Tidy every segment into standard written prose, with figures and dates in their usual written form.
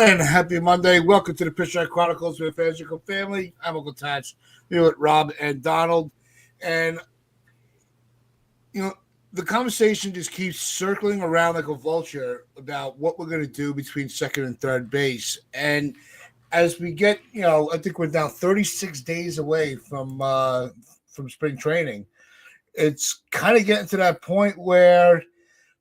And happy Monday. Welcome to the Pitch Track Chronicles with Fans Income Family. I'm Uncle Tatch. Here with Rob and Donald. And, the conversation just keeps circling around like a vulture about what we're going to do between second and third base. And as we get, I think we're now 36 days away from spring training. It's kind of getting to that point where,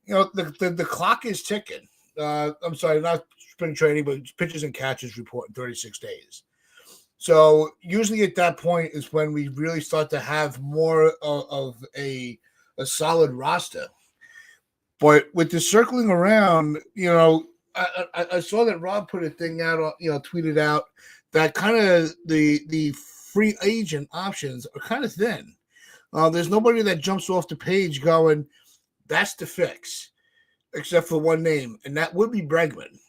the clock is ticking. I'm sorry, not spring training, but pitches and catches report in 36 days. So usually at that point is when we really start to have more of a solid roster. But with the circling around, I saw that Rob put a thing out, tweeted out that kind of the free agent options are kind of thin. There's nobody that jumps off the page going, that's the fix, except for one name, and that would be Bregman.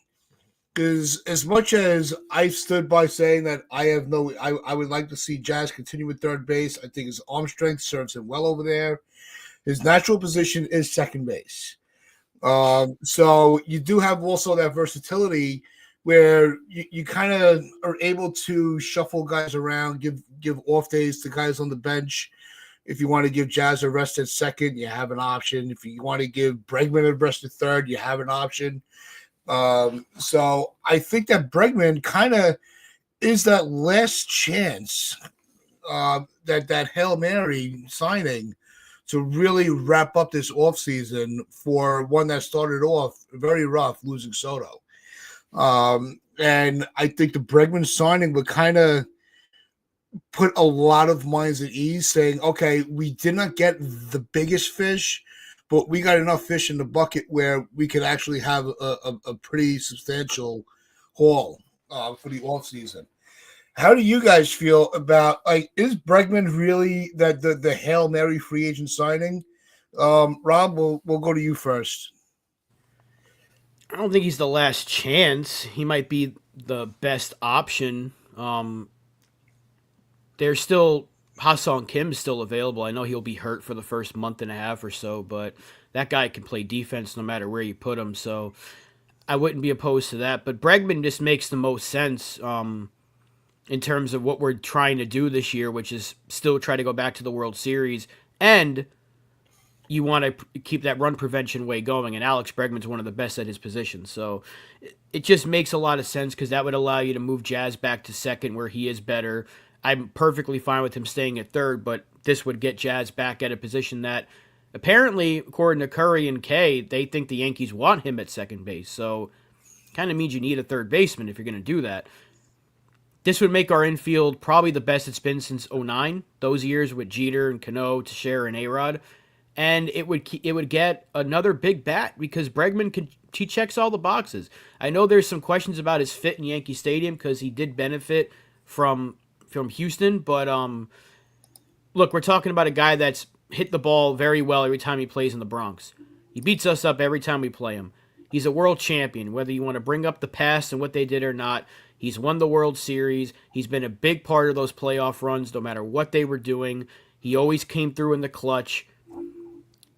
Because as much as I've stood by saying that I would like to see Jazz continue with third base. I think his arm strength serves him well over there. His natural position is second base. So you do have also that versatility where you kind of are able to shuffle guys around, give off days to guys on the bench. If you want to give Jazz a rest at second, you have an option. If you want to give Bregman a rest at third, you have an option. So I think that Bregman kind of is that last chance, that Hail Mary signing to really wrap up this offseason for one that started off very rough, losing Soto. And I think the Bregman signing would kind of put a lot of minds at ease, saying, okay, we did not get the biggest fish, but we got enough fish in the bucket where we could actually have a pretty substantial haul for the offseason. How do you guys feel about, is Bregman really the Hail Mary free agent signing? Rob, we'll go to you first. I don't think he's the last chance. He might be the best option. There's still Ha-Seong Kim's still available. I know he'll be hurt for the first month and a half or so, but that guy can play defense no matter where you put him. So I wouldn't be opposed to that. But Bregman just makes the most sense in terms of what we're trying to do this year, which is still try to go back to the World Series. And you want to keep that run prevention way going. And Alex Bregman's one of the best at his position. So it just makes a lot of sense because that would allow you to move Jazz back to second where he is better. I'm perfectly fine with him staying at third, but this would get Jazz back at a position that apparently, according to Curry and Kay, they think the Yankees want him at second base. So kind of means you need a third baseman if you're going to do that. This would make our infield probably the best it's been since 2009, those years with Jeter and Cano, Teixeira, and A-Rod. And it would get another big bat because Bregman he checks all the boxes. I know there's some questions about his fit in Yankee Stadium because he did benefit from Houston, but look, we're talking about a guy that's hit the ball very well every time he plays in the Bronx. He beats us up every time we play him. He's a world champion, whether you want to bring up the past and what they did or not. He's won the World Series. He's been a big part of those playoff runs, no matter what they were doing. He always came through in the clutch.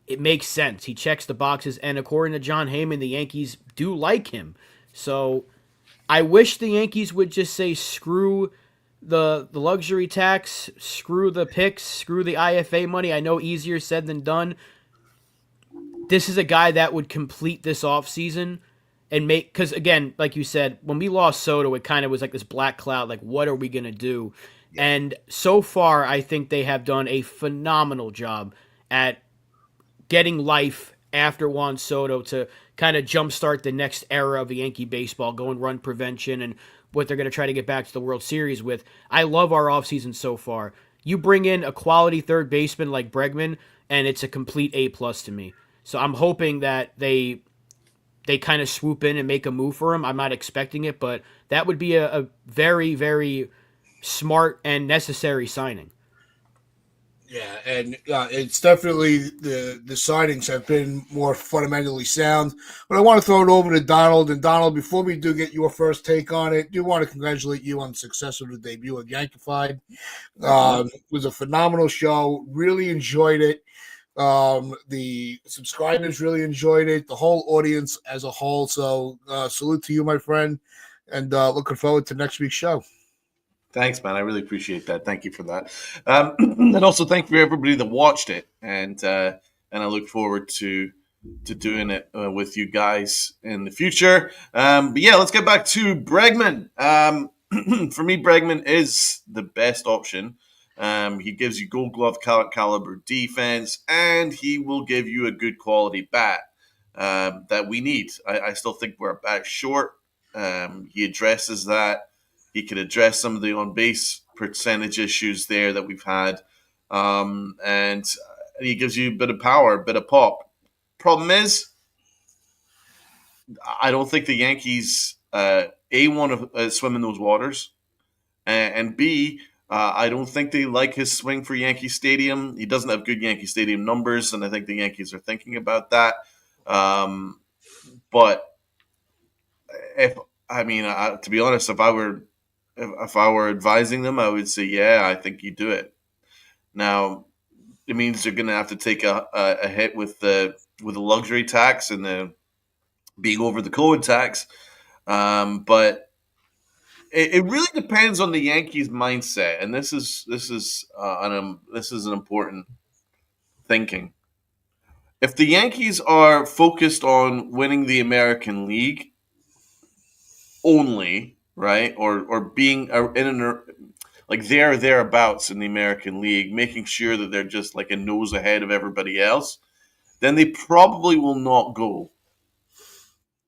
It makes sense. He checks the boxes, and according to John Heyman, the Yankees do like him. So I wish the Yankees would just say screw the luxury tax, screw the picks, screw the IFA money. I know easier said than done. This is a guy that would complete this offseason and make, because again, like you said, when we lost Soto, it kind of was like this black cloud, like what are we going to do? Yeah. And so far, I think they have done a phenomenal job at getting life after Juan Soto to kind of jumpstart the next era of Yankee baseball, going run prevention and what they're going to try to get back to the World Series with. I love our offseason so far. You bring in a quality third baseman like Bregman, and it's a complete A+ to me. So I'm hoping that they kind of swoop in and make a move for him. I'm not expecting it, but that would be a very, very smart and necessary signing. Yeah, and it's definitely the signings have been more fundamentally sound. But I want to throw it over to Donald. And Donald, before we do get your first take on it, do want to congratulate you on the success of the debut of Yankified. It was a phenomenal show. Really enjoyed it. The subscribers really enjoyed it. The whole audience as a whole. So salute to you, my friend. and looking forward to next week's show. Thanks, man. I really appreciate that. Thank you for that, and also thank you for everybody that watched it. And I look forward to doing it with you guys in the future. But yeah, let's get back to Bregman. For me, Bregman is the best option. He gives you Gold Glove caliber defense, and he will give you a good quality bat that we need. I still think we're a bat short. He addresses that. He could address some of the on base percentage issues there that we've had, and he gives you a bit of power, a bit of pop. Problem is, I don't think the Yankees want to swim in those waters, and B, I don't think they like his swing for Yankee Stadium. He doesn't have good Yankee Stadium numbers, and I think the Yankees are thinking about that. But if I mean, to be honest, if I were advising them, I would say, yeah, I think you do it. Now, it means they're going to have to take a hit with the luxury tax and the being over the COVID tax. But it really depends on the Yankees' mindset, and this is an important thinking. If the Yankees are focused on winning the American League only, right, or being in an like thereabouts in the American League, making sure that they're just like a nose ahead of everybody else, then they probably will not go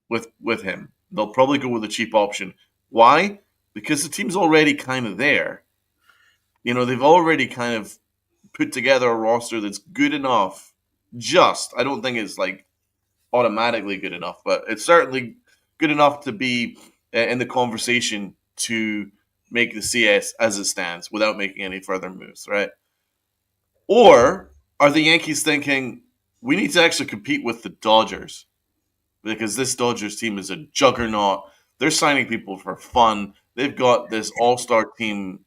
with him. They'll probably go with a cheap option. Why? Because the team's already kind of there. You know, they've already kind of put together a roster that's good enough. I don't think it's like automatically good enough, but it's certainly good enough to be in the conversation to make the CS as it stands without making any further moves, right? Or are the Yankees thinking we need to actually compete with the Dodgers because this Dodgers team is a juggernaut. They're signing people for fun. They've got this all-star team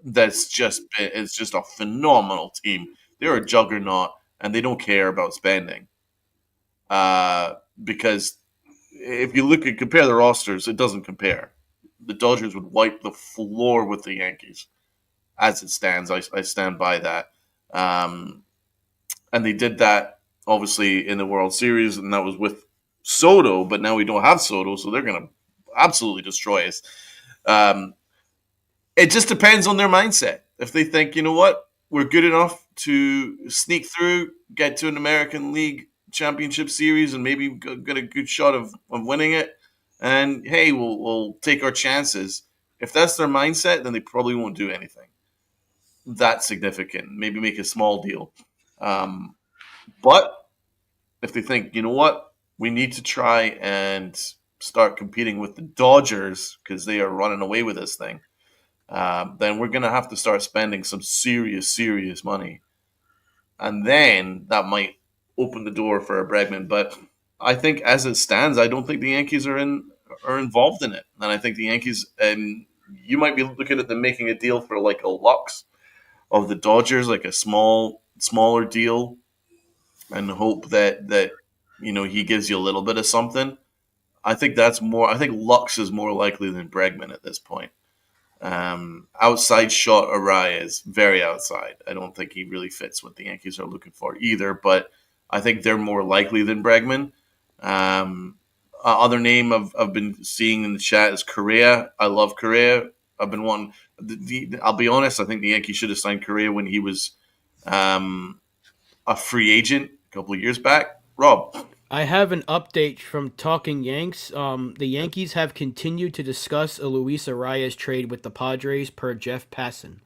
it's just a phenomenal team. They're a juggernaut and they don't care about spending. Because if you compare the rosters, it doesn't compare. The Dodgers would wipe the floor with the Yankees as it stands. I stand by that. And they did that obviously in the World Series, and that was with Soto, but now we don't have Soto, so they're going to absolutely destroy us. It just depends on their mindset. If they think, you know what, we're good enough to sneak through, get to an American League Championship Series, and maybe get a good shot of winning it, and hey, we'll take our chances. If that's their mindset, then they probably won't do anything that significant. Maybe make a small deal. But if they think, you know what, we need to try and start competing with the Dodgers because they are running away with this thing, then we're going to have to start spending some serious money. And then that might open the door for a Bregman. But I think as it stands, I don't think the Yankees are involved in it. And I think the Yankees, you might be looking at them making a deal for like a Lux of the Dodgers, like a smaller deal, and hope that he gives you a little bit of something. I think Lux is more likely than Bregman at this point. Outside shot Arraez, very outside. I don't think he really fits what the Yankees are looking for either, but I think they're more likely than Bregman. Other name I've been seeing in the chat is Correa. I love Correa. I've been wanting. I'll be honest. I think the Yankees should have signed Correa when he was a free agent a couple of years back. Rob. I have an update from Talking Yanks. The Yankees have continued to discuss a Luis Arraez trade with the Padres per Jeff Passan.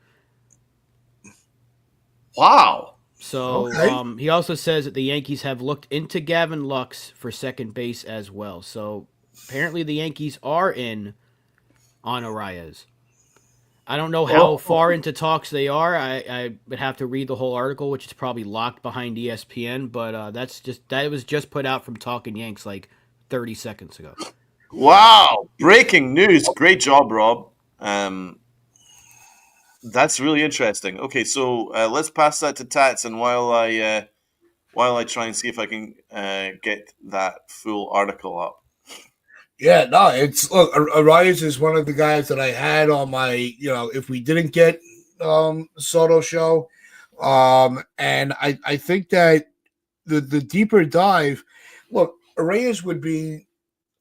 Wow. So Okay. he also says that the Yankees have looked into Gavin Lux for second base as well. So apparently the Yankees are in on Arraez. I don't know how far into talks they are. I would have to read the whole article, which is probably locked behind ESPN. But that was just put out from Talking Yanks like 30 seconds ago. Wow! Breaking news. Great job, Rob. That's really interesting. Okay, so let's pass that to Tats, and while I try and see if I can get that full article up. Yeah, no, it's look, Arias is one of the guys that I had on my, if we didn't get Soto show, and I think that the deeper dive, look, Arias would be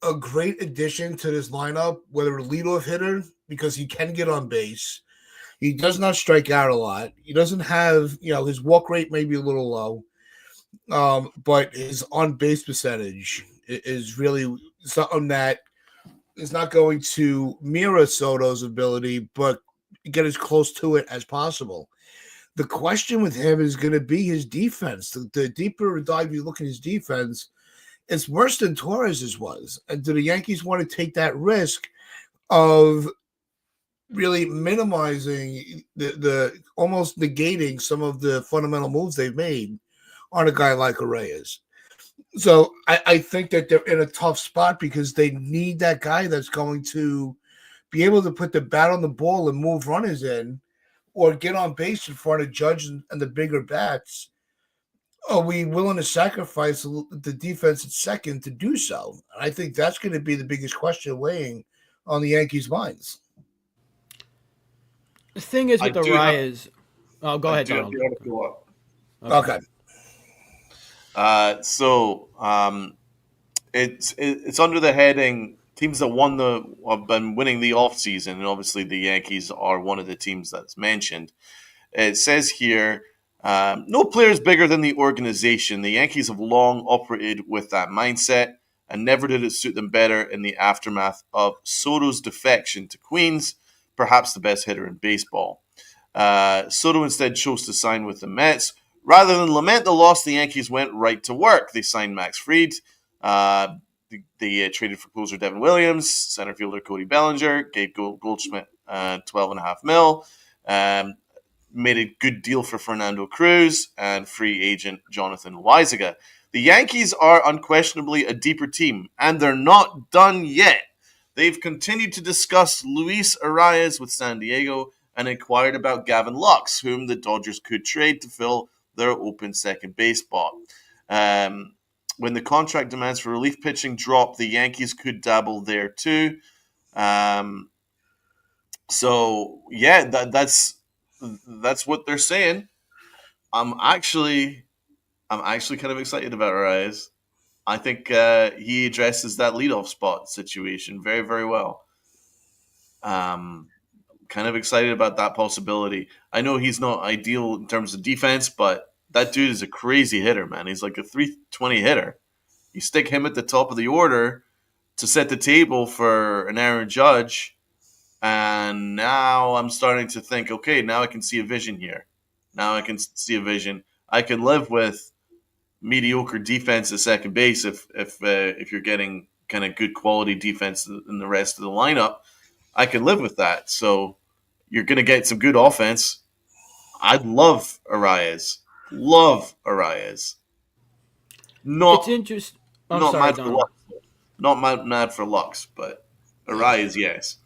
a great addition to this lineup, whether a leadoff hitter because he can get on base. He does not strike out a lot. He doesn't have, his walk rate may be a little low, but his on base percentage is really something that is not going to mirror Soto's ability, but get as close to it as possible. The question with him is going to be his defense. The deeper dive you look at his defense, it's worse than Torres's was. And do the Yankees want to take that risk of really minimizing the almost negating some of the fundamental moves they've made on a guy like Arraez? So I think that they're in a tough spot because they need that guy that's going to be able to put the bat on the ball and move runners in or get on base in front of Judge and the bigger bats. Are we willing to sacrifice the defense at second to do so? I think that's going to be the biggest question weighing on the Yankees' minds. The thing is I with do have, Arias. Oh, go I ahead, do have Donald. the article up. Okay. It's under the heading teams that have been winning the offseason, and obviously the Yankees are one of the teams that's mentioned. It says here, no player is bigger than the organization. The Yankees have long operated with that mindset, and never did it suit them better in the aftermath of Soto's defection to Queens, perhaps the best hitter in baseball. Soto instead chose to sign with the Mets. Rather than lament the loss, the Yankees went right to work. They signed Max Fried. They traded for closer Devin Williams, center fielder Cody Bellinger, gave Goldschmidt $12.5 million. Made a good deal for Fernando Cruz and free agent Jonathan Weisiger. The Yankees are unquestionably a deeper team, and they're not done yet. They've continued to discuss Luis Arraez with San Diego and inquired about Gavin Lux, whom the Dodgers could trade to fill their open second base spot. When the contract demands for relief pitching drop, the Yankees could dabble there too. So yeah, that's what they're saying. I'm actually kind of excited about Arraez. I think he addresses that leadoff spot situation very, very well. Kind of excited about that possibility. I know he's not ideal in terms of defense, but that dude is a crazy hitter, man. He's like a 320 hitter. You stick him at the top of the order to set the table for an Aaron Judge, and now I'm starting to think, okay, now I can see a vision here. Now I can see a vision. I can live with mediocre defense at second base if you're getting kind of good quality defense in the rest of the lineup. I can live with that. So you're going to get some good offense. I'd love Arraez. Love Arraez. It's interesting. Not mad for Lux. Not mad for Lux, but Arraez, yes.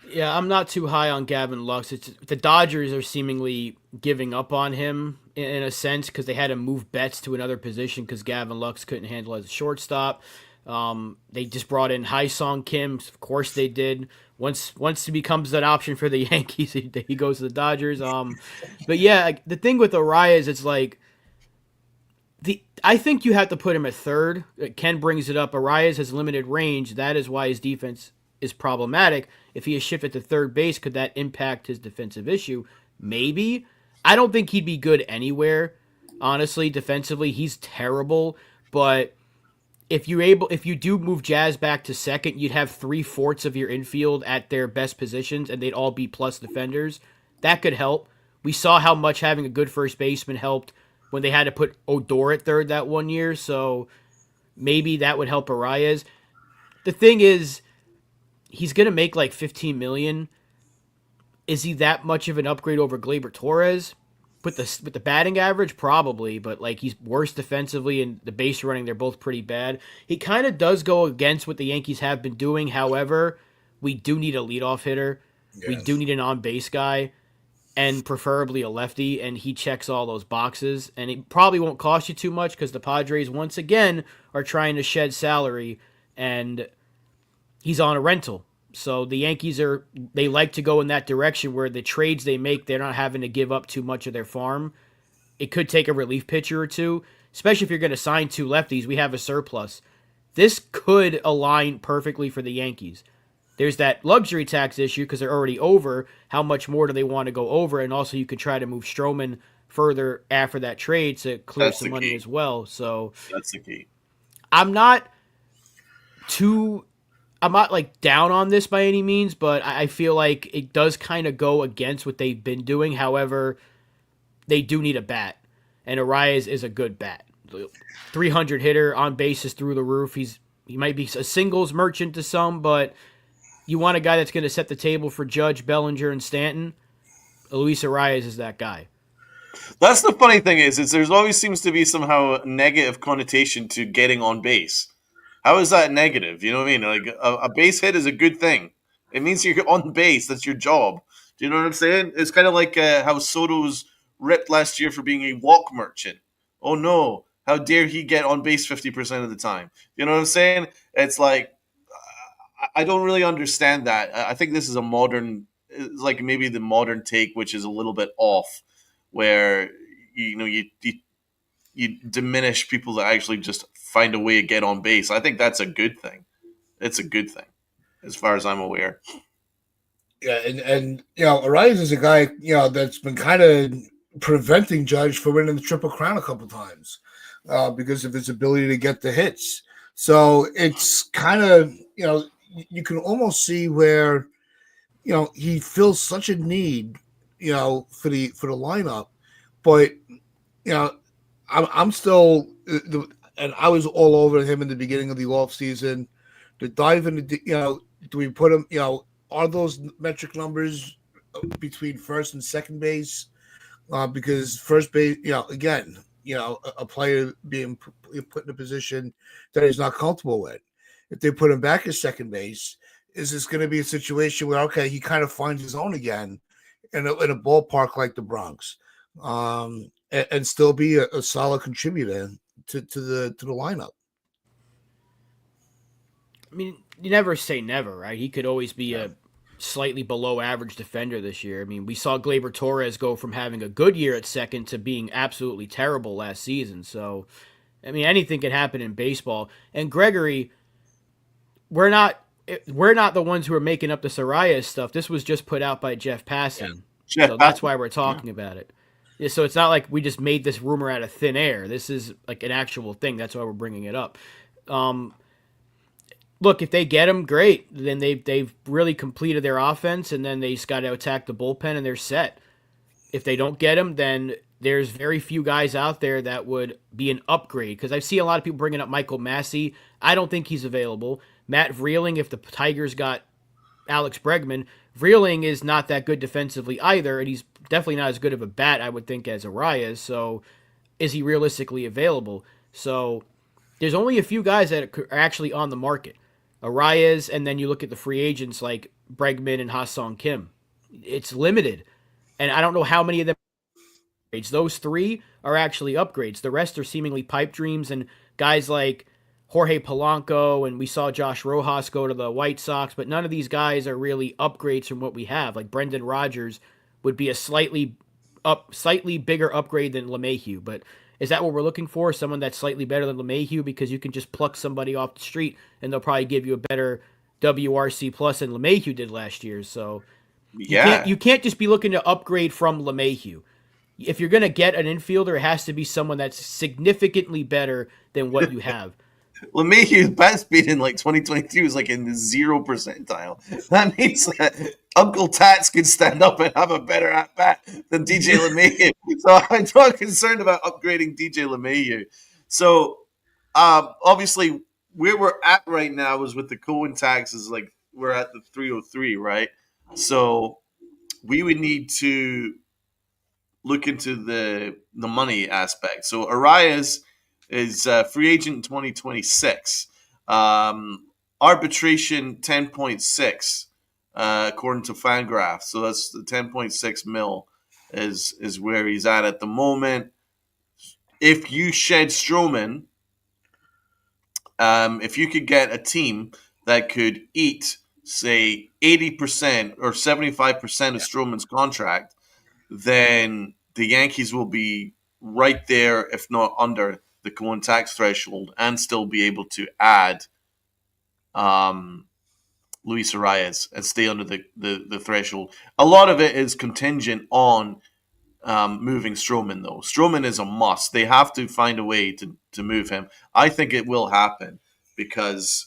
Yeah, I'm not too high on Gavin Lux. The Dodgers are seemingly giving up on him in a sense because they had to move Betts to another position because Gavin Lux couldn't handle as a shortstop. They just brought in Song Kim. Of course they did. Once he becomes an option for the Yankees, he goes to the Dodgers. But yeah, the thing with Arraez, it's like I think you have to put him at third. Ken brings it up. Arraez has limited range. That is why his defense is problematic. If he is shifted to third base, could that impact his defensive issue? Maybe. I don't think he'd be good anywhere. Honestly, defensively, he's terrible. But if you do move Jazz back to second, you'd have 3/4 of your infield at their best positions, and they'd all be plus defenders. That could help. We saw how much having a good first baseman helped when they had to put Odor at third that one year. So maybe that would help Arraez. The thing is, he's gonna make like $15 million. Is he that much of an upgrade over Gleyber Torres? With the batting average, probably, but like he's worse defensively and the base running, they're both pretty bad. He kind of does go against what the Yankees have been doing. However, we do need a leadoff hitter. Yes. We do need an on-base guy, and preferably a lefty, and he checks all those boxes. And it probably won't cost you too much because the Padres, once again, are trying to shed salary, and he's on a rental. So the Yankees they like to go in that direction where the trades they make, they're not having to give up too much of their farm. It could take a relief pitcher or two, especially if you're going to sign two lefties. We have a surplus. This could align perfectly for the Yankees. There's that luxury tax issue because they're already over. How much more do they want to go over? And also, you could try to move Stroman further after that trade to clear That's some the money key. as well. So That's the key. I'm not too I'm not like down on this by any means, but I feel like it does kind of go against what they've been doing. However, they do need a bat, and Arraez is a good bat. 300 hitter, on bases through the roof. He might be a singles merchant to some, but you want a guy that's going to set the table for Judge, Bellinger, and Stanton. Luis Arraez is that guy. That's the funny thing is there's always seems to be somehow negative connotation to getting on base. How is that negative? You know what I mean? Like a base hit is a good thing. It means you're on base. That's your job. Do you know what I'm saying? It's kind of like how Soto's ripped last year for being a walk merchant. Oh no! How dare he get on base 50% of the time? You know what I'm saying? It's like I don't really understand that. I think this is a modern, it's like maybe the modern take, which is a little bit off, where you diminish people that actually just find a way to get on base. I think that's a good thing. It's a good thing, as far as I'm aware. Yeah, and Arraez is a guy that's been kind of preventing Judge from winning the Triple Crown a couple times because of his ability to get the hits. So it's kind of you can almost see where he feels such a need for the lineup, but I'm still and I was all over him in the beginning of the offseason. To dive into do we put him are those metric numbers between first and second base? Because first base, again, a player being put in a position that he's not comfortable with. If they put him back at second base, is this going to be a situation where he kind of finds his own again in a ballpark like the Bronx, and still be a solid contributor to the lineup? I mean, you never say never, right? He could always be a slightly below average defender this year. I mean, we saw Gleyber Torres go from having a good year at second to being absolutely terrible last season. So, I mean, anything can happen in baseball. And Gregory, we're not the ones who are making up the Arraez stuff. This was just put out by Jeff Passan. Jeff So that's Passan. why we're talking about it. Yeah, so it's not like we just made this rumor out of thin air. This is like an actual thing. That's why we're bringing it up. Look, if they get him, great. Then they've really completed their offense, and then they just got to attack the bullpen, and they're set. If they don't get him, then there's very few guys out there that would be an upgrade. Because I see a lot of people bringing up Michael Massey. I don't think he's available. Matt Vreeling, if the Tigers got Alex Bregman, Vreeling is not that good defensively either, and he's definitely not as good of a bat, I would think, as Arraez. So is he realistically available? So there's only a few guys that are actually on the market. Arraez, and then you look at the free agents like Bregman and Ha-Seong Kim. It's limited. And I don't know how many of them are upgrades. Those three are actually upgrades. The rest are seemingly pipe dreams, and guys like Jorge Polanco, and we saw Josh Rojas go to the White Sox, but none of these guys are really upgrades from what we have. Like Brendan Rodgers would be a slightly bigger upgrade than LeMahieu, but is that what we're looking for? Someone that's slightly better than LeMahieu because you can just pluck somebody off the street and they'll probably give you a better WRC plus than LeMahieu did last year. So you can't just be looking to upgrade from LeMahieu. If you're going to get an infielder, it has to be someone that's significantly better than what you have. LeMahieu's bat speed in like 2022 is like in the 0 percentile. That means that Uncle Tats could stand up and have a better at bat than DJ LeMahieu. So I'm not concerned about upgrading DJ LeMahieu. So obviously, where we're at right now is with the Cohen tax is like we're at the 303, right? So we would need to look into the money aspect. So Arraez is free agent in 2026. Arbitration 10.6 according to Fangraph. So that's the 10.6 mil is where he's at the moment. If you shed Stroman, if you could get a team that could eat, say, 80% or 75% of Stroman's contract, then the Yankees will be right there, if not under the Cohen tax threshold, and still be able to add um, Luis Arraez and stay under the threshold. A lot of it is contingent on moving Stroman, though. Stroman is a must. They have to find a way to move him. I think it will happen because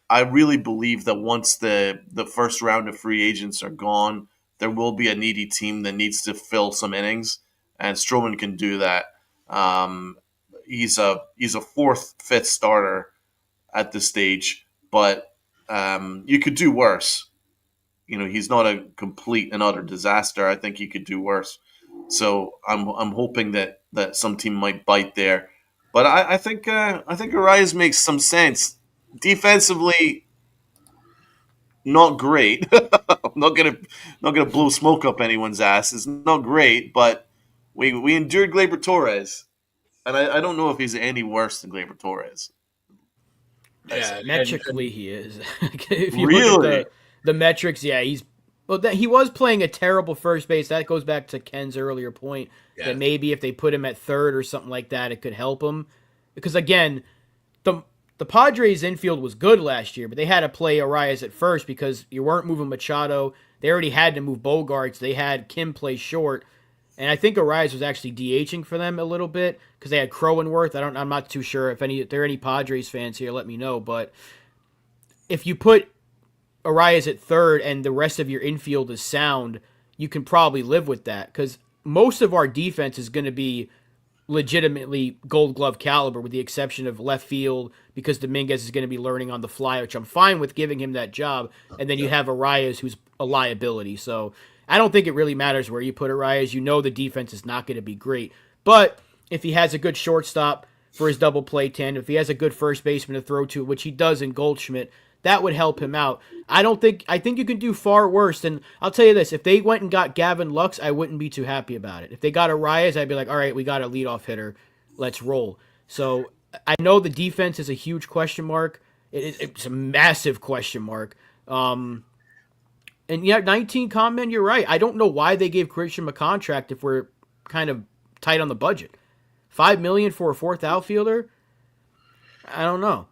I really believe that once the first round of free agents are gone, there will be a needy team that needs to fill some innings, and Stroman can do that. Um, he's a fourth, fifth starter at this stage, but you could do worse. He's not a complete and utter disaster. I think he could do worse. So I'm hoping that some team might bite there. But I think Arraez makes some sense. Defensively, not great. I'm not gonna blow smoke up anyone's ass. It's not great, but we endured Gleyber Torres, and I don't know if he's any worse than Gleyber Torres. Yeah, and metrically he is. If you look Really? at the metrics, yeah, he was playing a terrible first base. That goes back to Ken's earlier point yeah, that maybe if they put him at third or something like that, it could help him. Because again, the Padres infield was good last year, but they had to play Arraez at first because you weren't moving Machado. They already had to move Bogarts. They had Kim play short. And I think Arraez was actually DHing for them a little bit because they had Cronenworth. I'm not too sure if there are any Padres fans here. Let me know. But if you put Arraez at third and the rest of your infield is sound, you can probably live with that because most of our defense is going to be legitimately Gold Glove caliber, with the exception of left field because Dominguez is going to be learning on the fly, which I'm fine with giving him that job. And then you have Arraez, who's a liability. So I don't think it really matters where you put Arraez. You know the defense is not going to be great. But if he has a good shortstop for his double play tandem, if he has a good first baseman to throw to, which he does in Goldschmidt, that would help him out. I think you can do far worse. And I'll tell you this, if they went and got Gavin Lux, I wouldn't be too happy about it. If they got Arraez, I'd be like, all right, we got a leadoff hitter. Let's roll. So I know the defense is a huge question mark. It's a massive question mark. And yeah, 19 comment, you're right. I don't know why they gave Christian a contract if we're kind of tight on the budget. $5 million for a fourth outfielder? I don't know.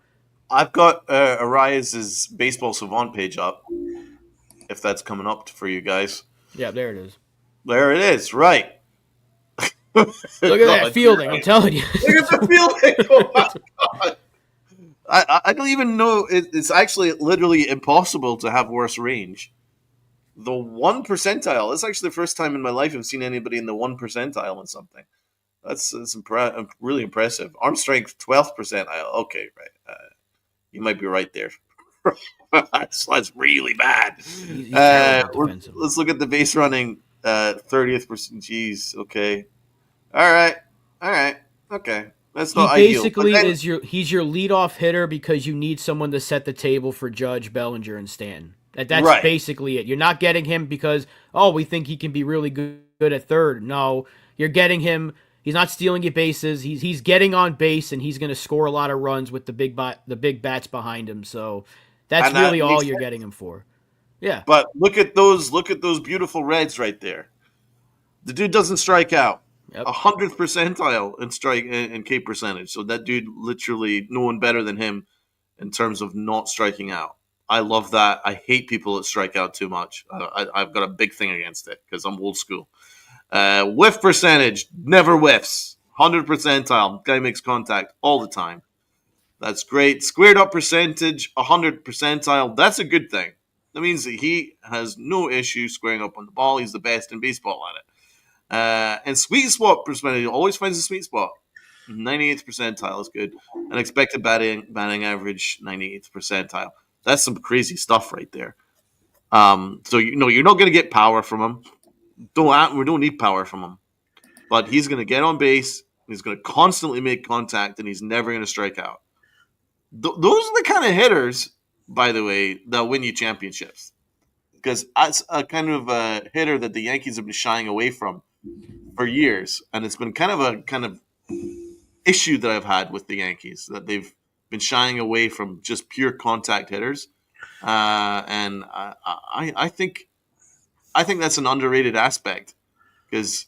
I've got Arraez's baseball savant page up. If that's coming up for you guys, Yeah, there it is. there it is. Right. Look at that fielding, I'm telling you. Look at the fielding. Oh my God. I don't even know. It's actually literally impossible to have worse range. The 1 percentile. That's actually the first time in my life I've seen anybody in the 1 percentile in something. That's really impressive. Arm strength 12th percentile. Okay, right. You might be right there. that's really bad. He's terrible defensively. Let's look at the base running. 30th percent. Jeez. Okay. All right. Okay. That's not He ideal. basically But then- he's your leadoff hitter because you need someone to set the table for Judge, Bellinger, and Stanton. That's Right. basically it. You're not getting him because we think he can be really good at third. No, you're getting him. He's not stealing your bases. He's getting on base and he's going to score a lot of runs with the big bats behind him. So that's And that really all makes you're sense. getting him for. Yeah. But look at those beautiful reds right there. The dude doesn't strike out. Yep. 100th percentile in strike and K percentage. So that dude, literally no one better than him in terms of not striking out. I love that. I hate people that strike out too much. I've got a big thing against it because I'm old school. Whiff percentage, never whiffs. 100 percentile. Guy makes contact all the time. That's great. Squared up percentage, 100 percentile. That's a good thing. That means that he has no issue squaring up on the ball. He's the best in baseball at it. And sweet spot percentage, always finds a sweet spot. 98th percentile is good. And expected batting average, 98th percentile. That's some crazy stuff right there. So you're not going to get power from him. We don't need power from him. But he's going to get on base. He's going to constantly make contact, and he's never going to strike out. Those are the kind of hitters, by the way, that win you championships. Because that's a kind of a hitter that the Yankees have been shying away from for years, and it's been kind of issue that I've had with the Yankees, that they've been shying away from just pure contact hitters, and I think that's an underrated aspect because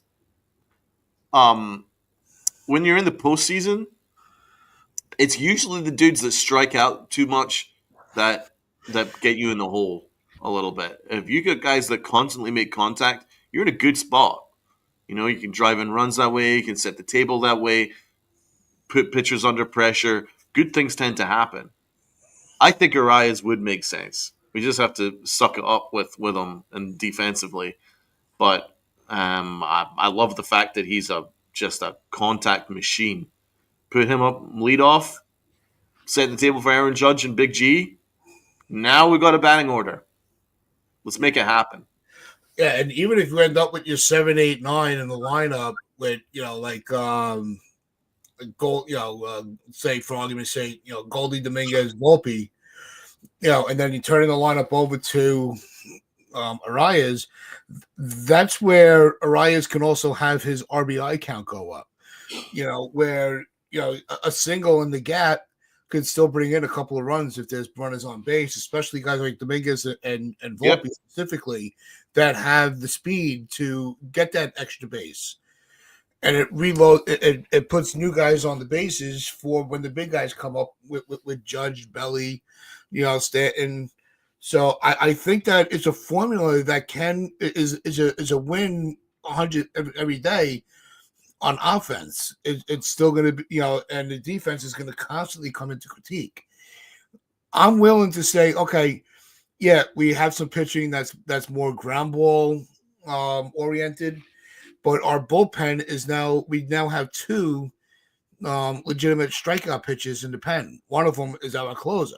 when you're in the postseason, it's usually the dudes that strike out too much that get you in the hole a little bit. If you get guys that constantly make contact, you're in a good spot. You can drive in runs that way. You can set the table that way. Put pitchers under pressure. Good things tend to happen. I think Arraez would make sense. We just have to suck it up with him and defensively. But I love the fact that he's just a contact machine. Put him up lead off. Set the table for Aaron Judge and Big G. Now we've got a batting order. Let's make it happen. Yeah, and even if you end up with your 7, 8, 9 in the lineup with, gold, say for argument's sake, Goldie, Dominguez, Volpe, and then you turn the lineup over to Arraez, that's where Arraez can also have his RBI count go up. Where a single in the gap could still bring in a couple of runs if there's runners on base, especially guys like Dominguez and Volpe specifically that have the speed to get that extra base. And it puts new guys on the bases for when the big guys come up with Judge, Belly, Stanton. So I think that it's a formula that is a win 100 every day. On offense, it's still going to be, and the defense is going to constantly come into critique. I'm willing to say, okay, yeah, we have some pitching that's more ground ball oriented, but our bullpen we now have two legitimate strikeout pitches in the pen. One of them is our closer.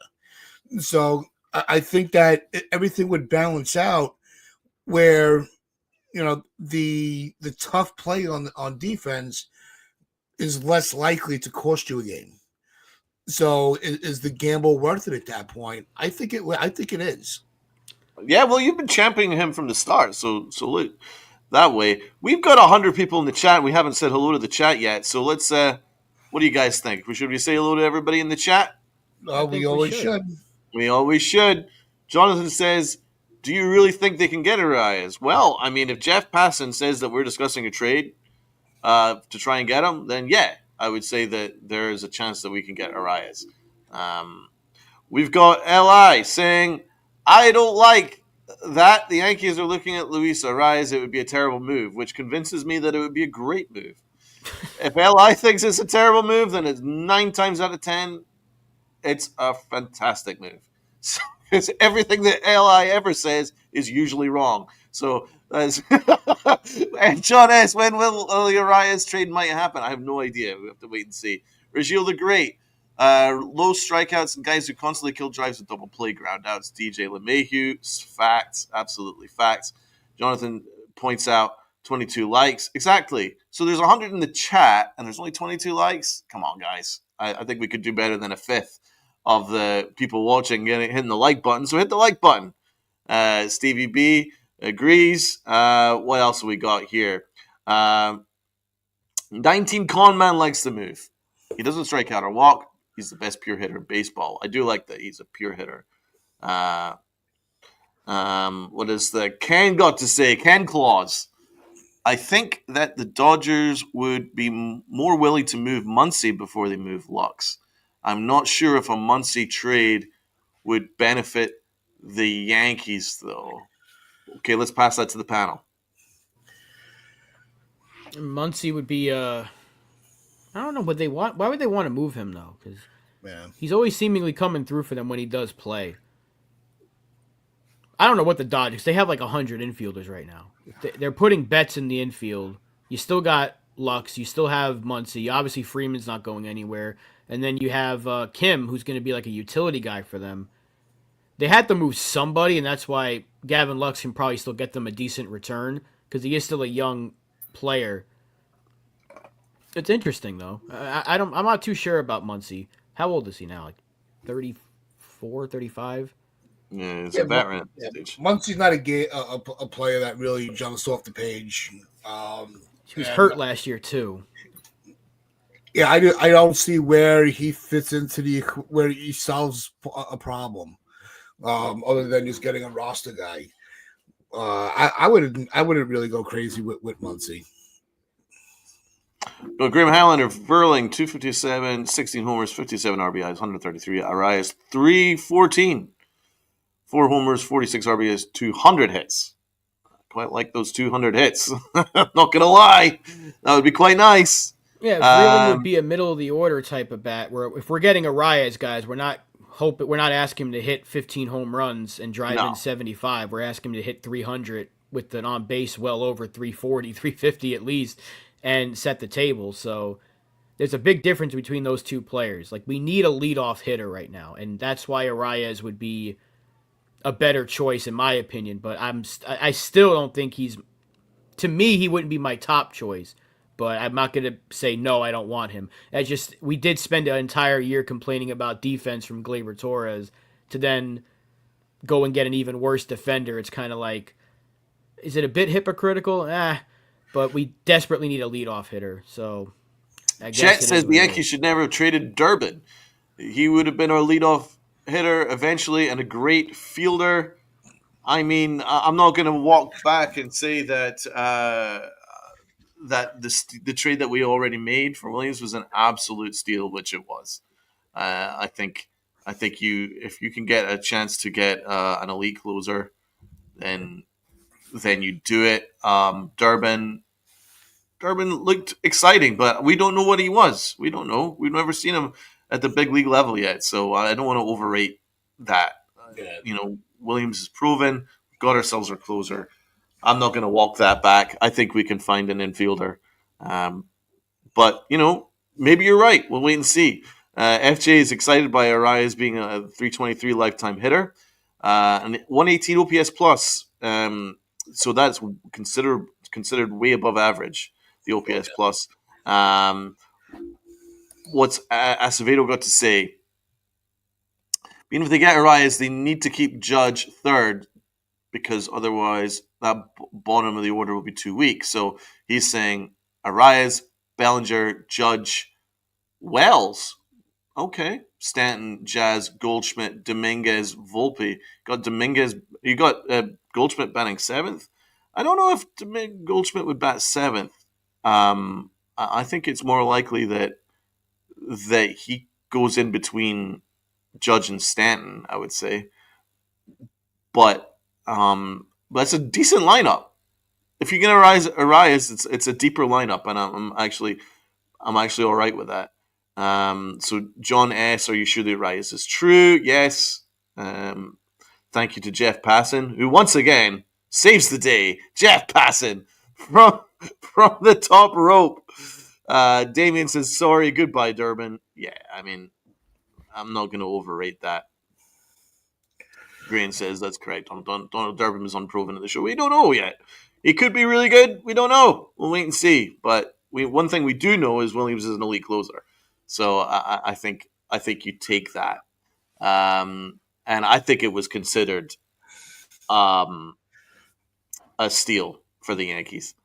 So I think that everything would balance out where the tough play on defense is less likely to cost you a game. So is the gamble worth it at that point? I think it is. Yeah, well, you've been championing him from the start, so that way. We've got 100 people in the chat. We haven't said hello to the chat yet, so let's. What do you guys think? Should we say hello to everybody in the chat? We always should. We always should. Jonathan says, do you really think they can get Arraez? Well, I mean, if Jeff Passan says that we're discussing a trade to try and get him, then yeah, I would say that there is a chance that we can get Arraez. We've got Li saying, I don't like that the Yankees are looking at Luis Arraez. It would be a terrible move, which convinces me that it would be a great move. If Li thinks it's a terrible move, then it's 9 times out of 10, it's a fantastic move. So, because everything that Li ever says is usually wrong. So, and John S., when will the Arraez trade might happen? I have no idea. We have to wait and see. Regil the Great, low strikeouts and guys who constantly kill drives with double play ground outs. DJ LeMahieu, facts, absolutely facts. Jonathan points out 22 likes. Exactly. So there's 100 in the chat, and there's only 22 likes. Come on, guys. I think we could do better than a fifth of the people watching hitting the like button. So hit the like button. Stevie B agrees. What else have we got here? 19 Con Man likes the move. He doesn't strike out or walk. He's the best pure hitter in baseball. I do like that he's a pure hitter. What is the Ken got to say? Ken Claus. I think that the Dodgers would be more willing to move Muncy before they move Lux. I'm not sure if a Muncy trade would benefit the Yankees, though. Okay, let's pass that to the panel. Muncy would be I don't know what they want. Why would they want to move him, though? Because he's always seemingly coming through for them when he does play. I don't know what the Dodgers. They have like 100 infielders right now. They're putting bets in the infield. You still got Lux. You still have Muncy. Obviously, Freeman's not going anywhere. And then you have Kim, who's going to be like a utility guy for them. They had to move somebody, and that's why Gavin Lux can probably still get them a decent return because he is still a young player. It's interesting, though. I'm not too sure about Muncy. How old is he now? Like 34, 35? Yeah, it's a veteran stage. Muncy's not a player that really jumps off the page. He was hurt last year, too. Yeah, I don't see where he fits into where he solves a problem, other than just getting a roster guy. I wouldn't really go crazy with Muncy. But Graham Highlander, Verling, 257, 16 homers, 57 RBIs, 133. Arraez, 314, 4 homers, 46 RBIs, 200 hits. Quite like those 200 hits. Not going to lie. That would be quite nice. Yeah, Vreeland would be a middle of the order type of bat. Where if we're getting Arraez, guys, we're not asking him to hit 15 home runs and drive in 75. We're asking him to hit 300 with an on base well over 340, 350 at least, and set the table. So there's a big difference between those two players. Like, we need a leadoff hitter right now, and that's why Arraez would be a better choice in my opinion. But I still don't think to me, he wouldn't be my top choice. But I'm not going to say, no, I don't want him. We did spend an entire year complaining about defense from Gleyber Torres to then go and get an even worse defender. It's kind of like, is it a bit hypocritical? But we desperately need a leadoff hitter. So I guess Chet says the Yankees should never have traded Durbin. He would have been our leadoff hitter eventually and a great fielder. I mean, I'm not going to walk back and say that that the trade that we already made for Williams was an absolute steal, which it was. I think if you can get a chance to get an elite closer, then you do it. Durbin looked exciting, but we don't know what he was. We don't know. We've never seen him at the big league level yet, so I don't want to overrate that. Williams is proven. We've got ourselves our closer. I'm not going to walk that back. I think we can find an infielder. But, maybe you're right. We'll wait and see. FJ is excited by Arraez being a 323 lifetime hitter. And 118 OPS plus. So that's considered way above average, the OPS plus. What's Acevedo got to say? Even if they get Arraez, they need to keep Judge third, because otherwise that bottom of the order will be too weak. So he's saying Arraez, Bellinger, Judge, Wells. Okay. Stanton, Jazz, Goldschmidt, Dominguez, Volpe. You got Goldschmidt batting seventh. I don't know if Goldschmidt would bat seventh. I think it's more likely that he goes in between Judge and Stanton, I would say. But that's a decent lineup. If you get Arraez, it's a deeper lineup, and I'm actually all right with that. So John S., are you sure the Arraez is true? Yes. Thank you to Jeff Passan, who once again saves the day. Jeff Passan from the top rope. Damien says, sorry, goodbye, Durbin. Yeah, I mean, I'm not going to overrate that. Green says that's correct. Donald Durbin is unproven at the show. We don't know yet. He could be really good. We don't know. We'll wait and see. But one thing we do know is Williams is an elite closer. So I think you take that. And I think it was considered a steal for the Yankees.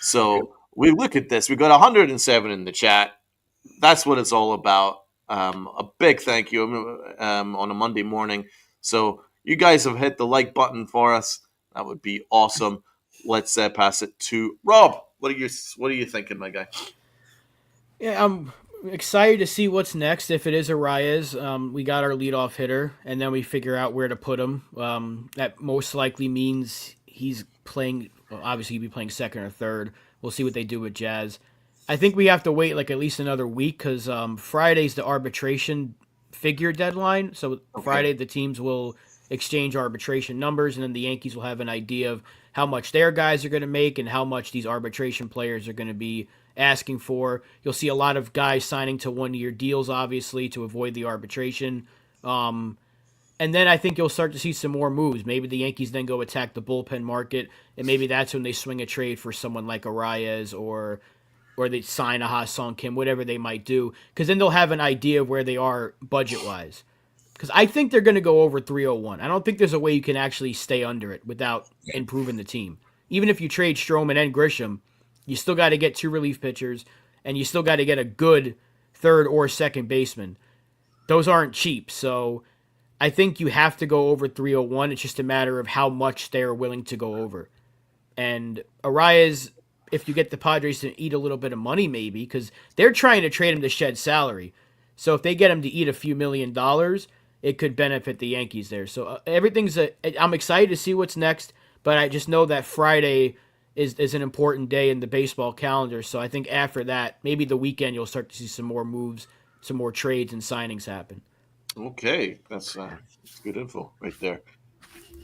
So we look at this. We got 107 in the chat. That's what it's all about. A big thank you on a Monday morning. So you guys have hit the like button for us. That would be awesome. Let's pass it to Rob. What are you thinking, my guy? Yeah, I'm excited to see what's next. If it is Arraez, we got our leadoff hitter, and then we figure out where to put him. That most likely means he's playing. Well, obviously, he'd be playing second or third. We'll see what they do with Jazz. I think we have to wait at least another week, because Friday's the arbitration figure deadline. So Friday the teams will exchange arbitration numbers, and then the Yankees will have an idea of how much their guys are going to make and how much these arbitration players are going to be asking for. You'll see a lot of guys signing to one-year deals, obviously, to avoid the arbitration. And then I think you'll start to see some more moves. Maybe the Yankees then go attack the bullpen market, and maybe that's when they swing a trade for someone like Arraez or they sign a Ha-Seong Kim, whatever they might do, because then they'll have an idea of where they are budget-wise. Because I think they're going to go over 301. I don't think there's a way you can actually stay under it without improving the team. Even if you trade Stroman and Grisham, you still got to get two relief pitchers, and you still got to get a good third or second baseman. Those aren't cheap. So I think you have to go over 301. It's just a matter of how much they're willing to go over. And Arraez, if you get the Padres to eat a little bit of money, maybe, because they're trying to trade him to shed salary. So if they get him to eat a few $1,000,000, it could benefit the Yankees there. So I'm excited to see what's next, but I just know that Friday is an important day in the baseball calendar. So I think after that, maybe the weekend, you'll start to see some more moves, some more trades and signings happen. Okay, that's good info right there.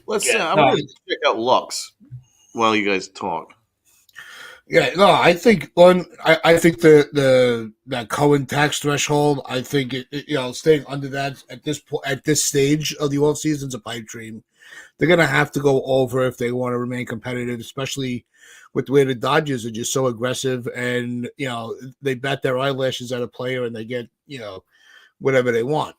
Let's. Yeah, I'm no, going to check out Lux while you guys talk. yeah, no, I think I think the that Cohen tax threshold. I think staying under that at this stage of the off season is a pipe dream. They're gonna have to go over if they want to remain competitive, especially with the way the Dodgers are just so aggressive, and they bat their eyelashes at a player and they get whatever they want.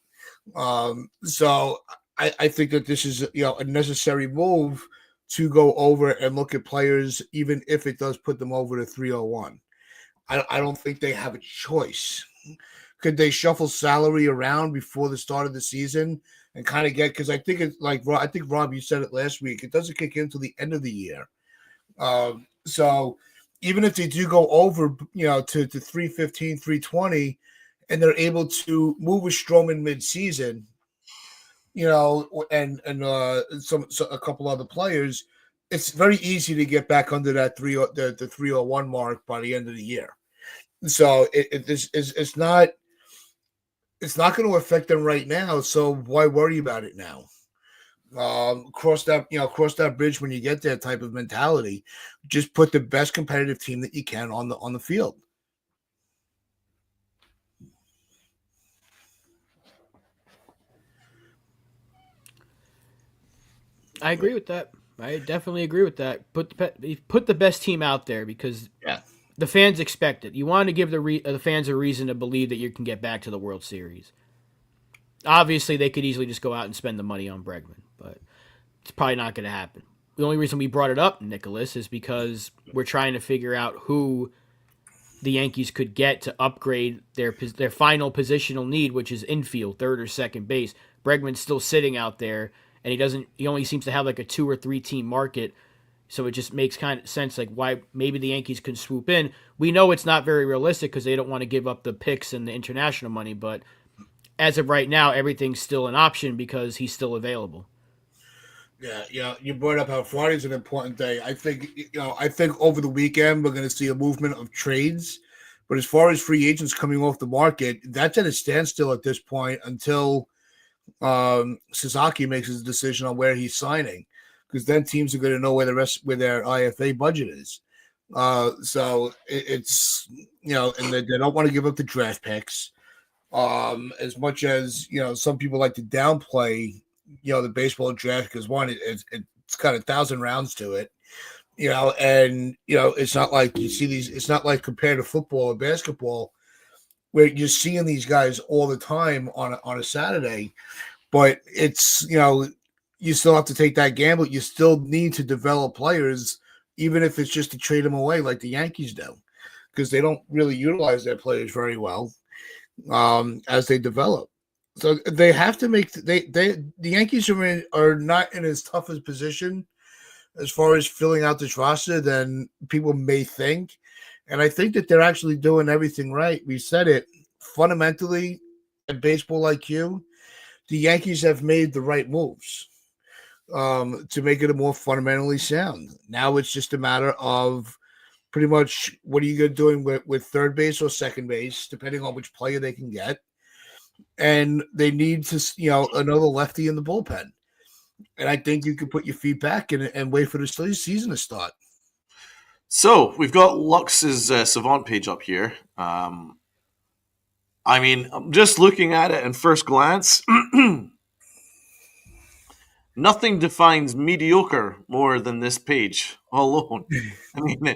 So I think that this is a necessary move to go over and look at players, even if it does put them over to 301. I don't think they have a choice. Could they shuffle salary around before the start of the season and kind of get? Because I think it's like I think Rob, you said it last week. It doesn't kick in until the end of the year. So even if they do go over, to 315, 320, and they're able to move with Stroman mid-season, and a couple other players, it's very easy to get back under that the 301 mark by the end of the year. So it's not going to affect them right now. So why worry about it now? Cross that bridge when you get there type of mentality. Just put the best competitive team that you can on the field. I agree with that. I definitely agree with that. Put the best team out there because the fans expect it. You want to give the fans a reason to believe that you can get back to the World Series. Obviously, they could easily just go out and spend the money on Bregman, but it's probably not going to happen. The only reason we brought it up, Nicholas, is because we're trying to figure out who the Yankees could get to upgrade their final positional need, which is infield, third or second base. Bregman's still sitting out there, and he only seems to have like a 2 or 3 team market. So it just makes kind of sense, like why maybe the Yankees could swoop in. We know it's not very realistic because they don't want to give up the picks and the international money, but as of right now, everything's still an option because he's still available. Yeah. You brought up how Friday's an important day. I think over the weekend we're going to see a movement of trades, but as far as free agents coming off the market, that's at a standstill at this point until Sasaki makes his decision on where he's signing, because then teams are going to know where their IFA budget is. So it's and they don't want to give up the draft picks. As much as some people like to downplay the baseball draft, because one, it's got 1,000 rounds to it, and it's not like you see these. It's not like compared to football or basketball, where you're seeing these guys all the time on a Saturday. But it's you still have to take that gamble. You still need to develop players, even if it's just to trade them away like the Yankees do, because they don't really utilize their players very well as they develop. So they have to make the Yankees are not in as tough a position as far as filling out this roster than people may think. And I think that they're actually doing everything right. We said it fundamentally at Baseball IQ, the Yankees have made the right moves to make it a more fundamentally sound. Now it's just a matter of pretty much what are you going to do with third base or second base, depending on which player they can get. And they need to, another lefty in the bullpen. And I think you can put your feet back and wait for the season to start. So we've got Lux's Savant page up here. I mean, just looking at it at first glance, nothing defines mediocre more than this page alone. I mean,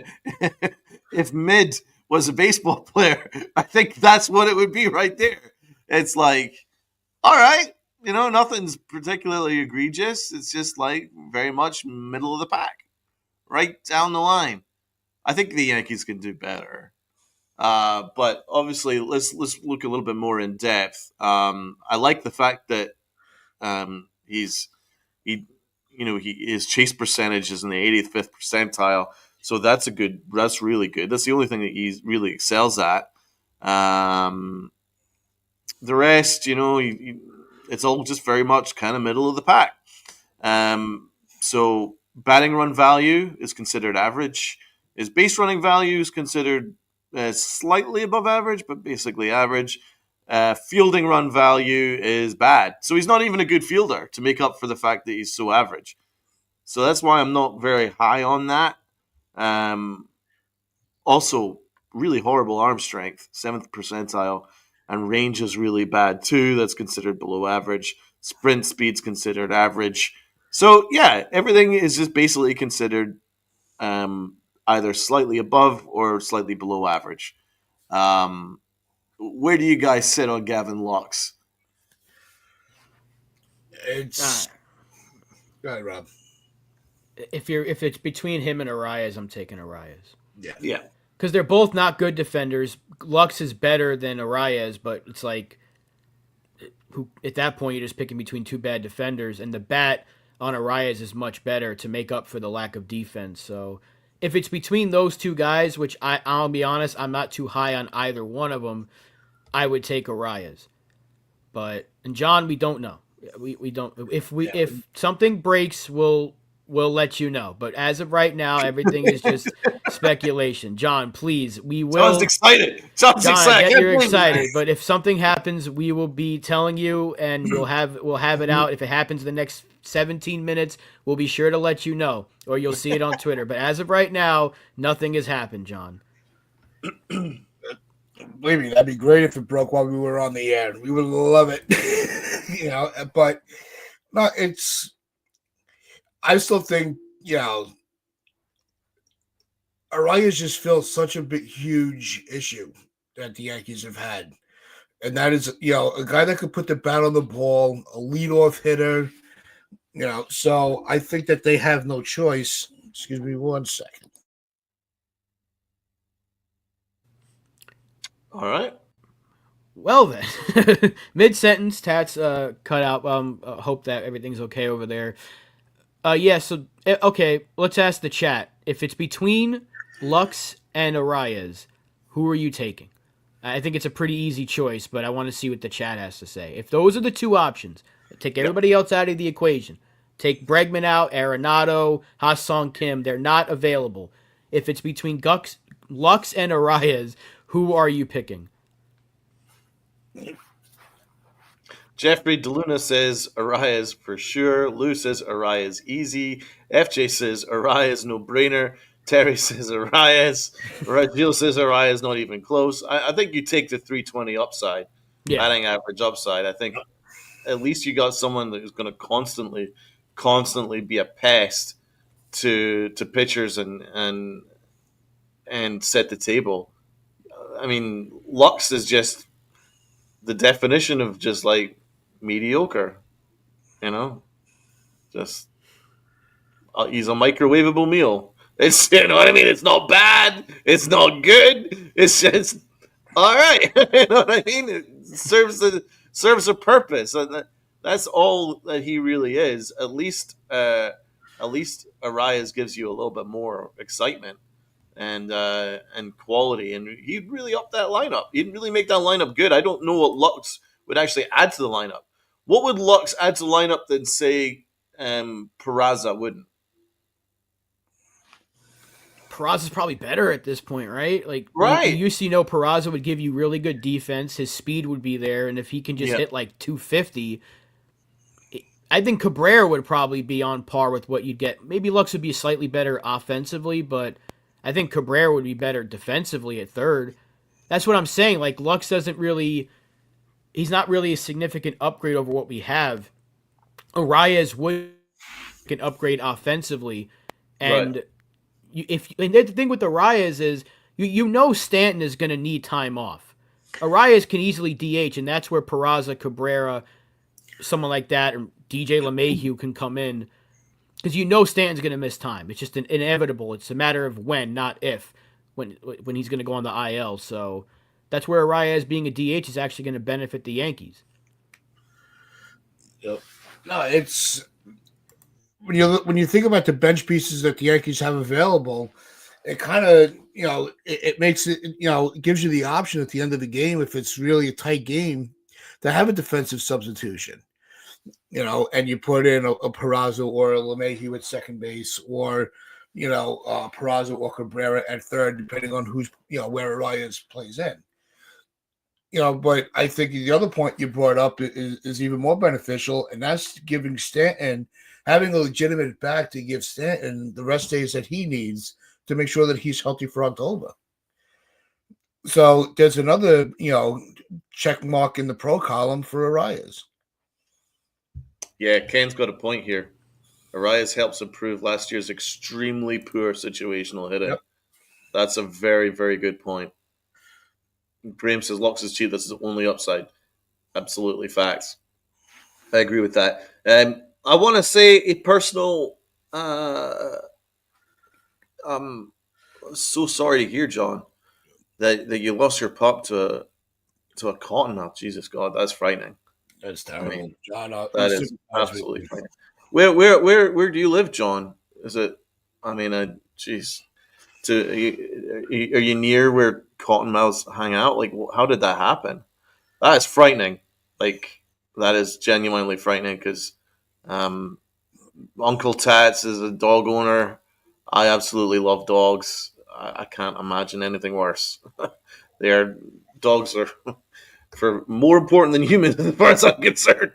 if mid was a baseball player, I think that's what it would be right there. It's like, all right, nothing's particularly egregious. It's just like very much middle of the pack, right down the line. I think the Yankees can do better. But obviously, let's look a little bit more in depth. I like the fact that he's he his chase percentage is in the 85th percentile, so that's really good. That's the only thing that he really excels at. The rest, it's all just very much kind of middle of the pack. So batting run value is considered average. His base running value is considered slightly above average, but basically average. Fielding run value is bad. So he's not even a good fielder to make up for the fact that he's so average. So that's why I'm not very high on that. Also, really horrible arm strength, 7th percentile, and range is really bad too. That's considered below average. Sprint speed's considered average. So yeah, everything is just basically considered either slightly above or slightly below average. Where do you guys sit on Gavin Lux? It's go ahead, Rob. If it's between him and Arraez, I'm taking Arraez. Yeah. Because they're both not good defenders. Lux is better than Arraez, but it's like, at that point, you're just picking between two bad defenders, and the bat on Arraez is much better to make up for the lack of defense. So if it's between those two guys, which I'll be honest, I'm not too high on either one of them, I would take Arraez. And John, we don't know. We don't. If something breaks, we'll let you know. But as of right now, everything is just speculation. John, please, we will. Sounds excited. John, I get you're excited. But if something happens, we will be telling you, and we'll have it out. If it happens in the next 17 minutes, we'll be sure to let you know, or you'll see it on Twitter. But as of right now, nothing has happened, John. Believe me, that'd be great if it broke while we were on the air. We would love it. But no, I still think, Arraez just feels such a huge issue that the Yankees have had. And that is, a guy that could put the bat on the ball, a leadoff hitter, so I think that they have no choice. Excuse me 1 second. All right. Well then, mid-sentence, Tats cut out. Hope that everything's okay over there. Okay, let's ask the chat. If it's between Lux and Arraez, who are you taking? I think it's a pretty easy choice, but I want to see what the chat has to say. If those are the two options, take everybody else out of the equation. Take Bregman out, Arenado, Ha-Sung Kim. They're not available. If it's between Lux and Arraez, who are you picking? Jeffrey DeLuna says Arraez for sure. Lou says Arraez easy. FJ says Arraez no brainer. Terry says Arraez. Rajil says Arraez not even close. I think you take the 320 upside, batting average upside. I think at least you got someone that is going to constantly be a pest to pitchers and set the table. I mean, Lux is just the definition of just like mediocre, just he's a microwavable meal. It's what I mean. It's not bad. It's not good. It's just all right. You know what I mean? It serves a purpose. That's all that he really is. At least Arraez gives you a little bit more excitement and quality, and he'd really up that lineup. He'd really make that lineup good. I don't know what Lux would actually add to the lineup. What would Lux add to the lineup that, say, Peraza wouldn't? Peraza's probably better at this point, right? Right. You know Peraza would give you really good defense. His speed would be there, and if he can just hit like 250, I think Cabrera would probably be on par with what you'd get. Maybe Lux would be slightly better offensively, but I think Cabrera would be better defensively at third. That's what I'm saying. Like, Lux he's not really a significant upgrade over what we have. Arraez would an upgrade offensively. And Right. And the thing with Arraez is, Stanton is going to need time off. Arraez can easily DH, and that's where Peraza, Cabrera, someone like that, or DJ LeMahieu can come in. Because Stanton's going to miss time. It's just inevitable. It's a matter of when, not if. when he's going to go on the IL. So that's where Arraez being a DH is actually going to benefit the Yankees. Yep. No, it's when you think about the bench pieces that the Yankees have available, it kind of it makes it it gives you the option at the end of the game, if it's really a tight game, to have a defensive substitution. And you put in a Peraza or a LeMahieu at second base, or Peraza or Cabrera at third, depending on who's where Arraez plays in. But I think the other point you brought up is even more beneficial, and that's giving Stanton, having a legitimate back to give Stanton the rest days that he needs to make sure that he's healthy for October. So there's another, check mark in the pro column for Arraez. Yeah, Ken's got a point here. Arraez helps improve last year's extremely poor situational hitting. Yep. That's a very, very good point. Graham says locks is cheap. That's the only upside. Absolutely facts. I agree with that. I want to say a personal. I'm so sorry to hear, John, that you lost your pup to a cottonmouth. Jesus God, that's frightening. That's terrible, John. That is absolutely frightening. Where do you live, John? Is it? I mean, jeez. Are you near where cottonmouths hang out? Like, how did that happen? That is frightening. Like, that is genuinely frightening because Uncle Tats is a dog owner. I absolutely love dogs. I can't imagine anything worse. Dogs are for more important than humans as far as I'm concerned.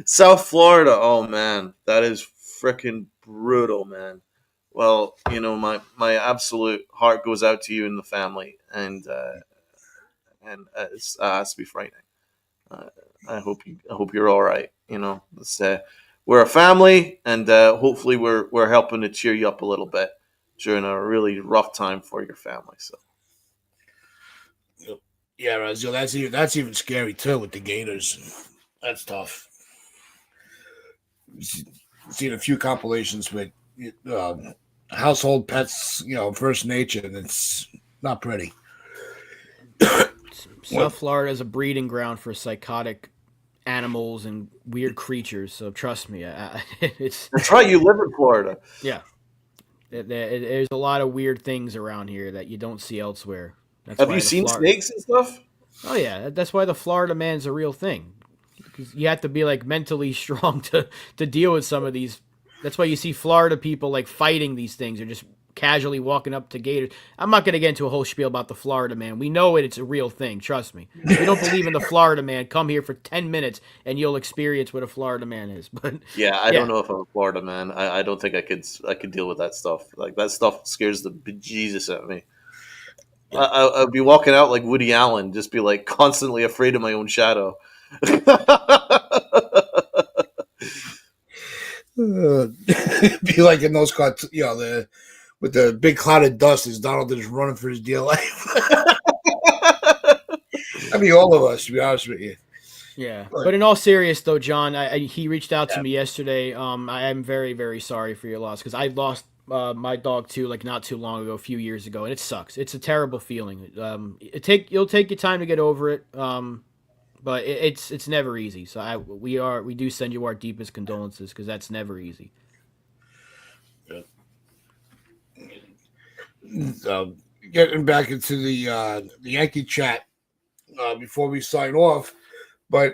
South Florida, oh man, that is freaking brutal, man. Well, my absolute heart goes out to you and the family, and it's has to be frightening. I hope you're all right. We're a family, and hopefully we're helping to cheer you up a little bit during a really rough time for your family. So. Yeah, Razil, that's even scary too with the Gators. That's tough. Seen a few compilations with household pets, First Nature, and it's not pretty. South Florida is a breeding ground for psychotic animals and weird creatures. So trust me, it's. That's right. You live in Florida. Yeah, there's a lot of weird things around here that you don't see elsewhere. Have you seen snakes and stuff? Oh yeah, that's why the Florida man's a real thing. Because you have to be like mentally strong to deal with some of these. That's why you see Florida people like fighting these things or just casually walking up to gators. I'm not going to get into a whole spiel about the Florida man. We know it's a real thing. Trust me. If you don't believe in the Florida man, come here for 10 minutes and you'll experience what a Florida man is. But I don't know if I'm a Florida man. I don't think I could deal with that stuff. Like that stuff scares the bejesus out of me. I'd be walking out like Woody Allen, just be like constantly afraid of my own shadow. Be like in those cards, with the big cloud of dust as Donald is running for his dear life. I mean, all of us, to be honest with you. Yeah, but in all seriousness, though, John, he reached out to me yesterday. I am very, very sorry for your loss because I lost my dog too, like not too long ago, a few years ago, and it sucks. It's a terrible feeling. You'll take your time to get over it, but it's never easy. So we do send you our deepest condolences because that's never easy. Getting back into the Yankee chat before we sign off, but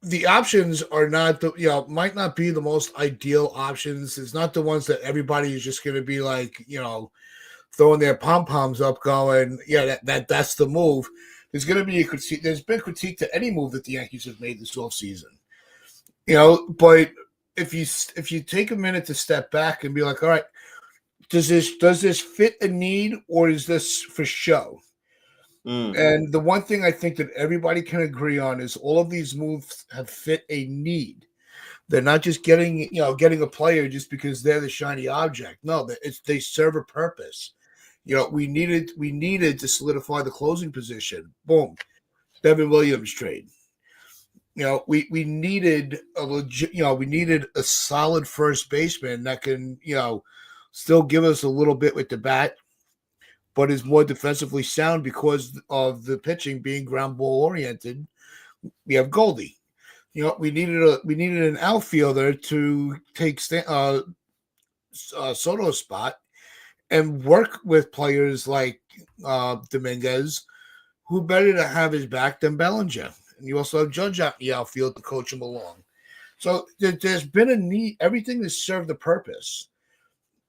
the options are not might not be the most ideal options. It's not the ones that everybody is just going to be like throwing their pom-poms up going, that's the move. There's going to be there's been critique to any move that the Yankees have made this offseason. But if you take a minute to step back and be like, all right, does this fit a need or is this for show? And the one thing I think that everybody can agree on is all of these moves have fit a need. They're not just getting a player just because they're the shiny object. No, they serve a purpose. We needed to solidify the closing position. Boom, Devin Williams trade. We needed a legit. We needed a solid first baseman that can still give us a little bit with the bat, but is more defensively sound because of the pitching being ground ball oriented. We have Goldie. We needed an outfielder to take Soto's spot and work with players like Dominguez, who better to have his back than Bellinger. And you also have Judge out in the outfield to coach him along. So there's been a need. Everything has served a purpose,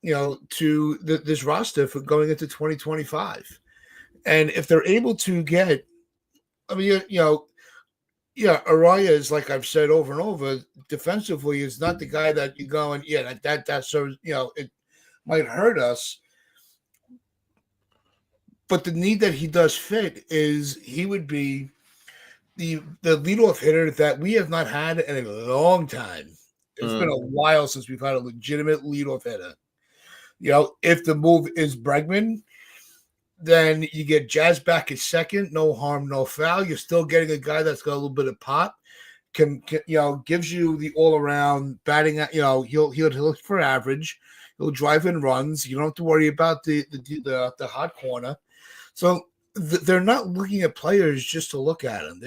to this roster for going into 2025. And if they're able to get, I mean, Arraez, like I've said over and over, defensively is not the guy that you go and that serves, it might hurt us. But the need that he does fit is he would be the leadoff hitter that we have not had in a long time. It's been a while since we've had a legitimate leadoff hitter. If the move is Bregman, then you get Jazz back at second. No harm, no foul. You're still getting a guy that's got a little bit of pop. Can gives you the all around batting. He'll look for average. He'll drive in runs. You don't have to worry about the hot corner. So they're not looking at players just to look at them.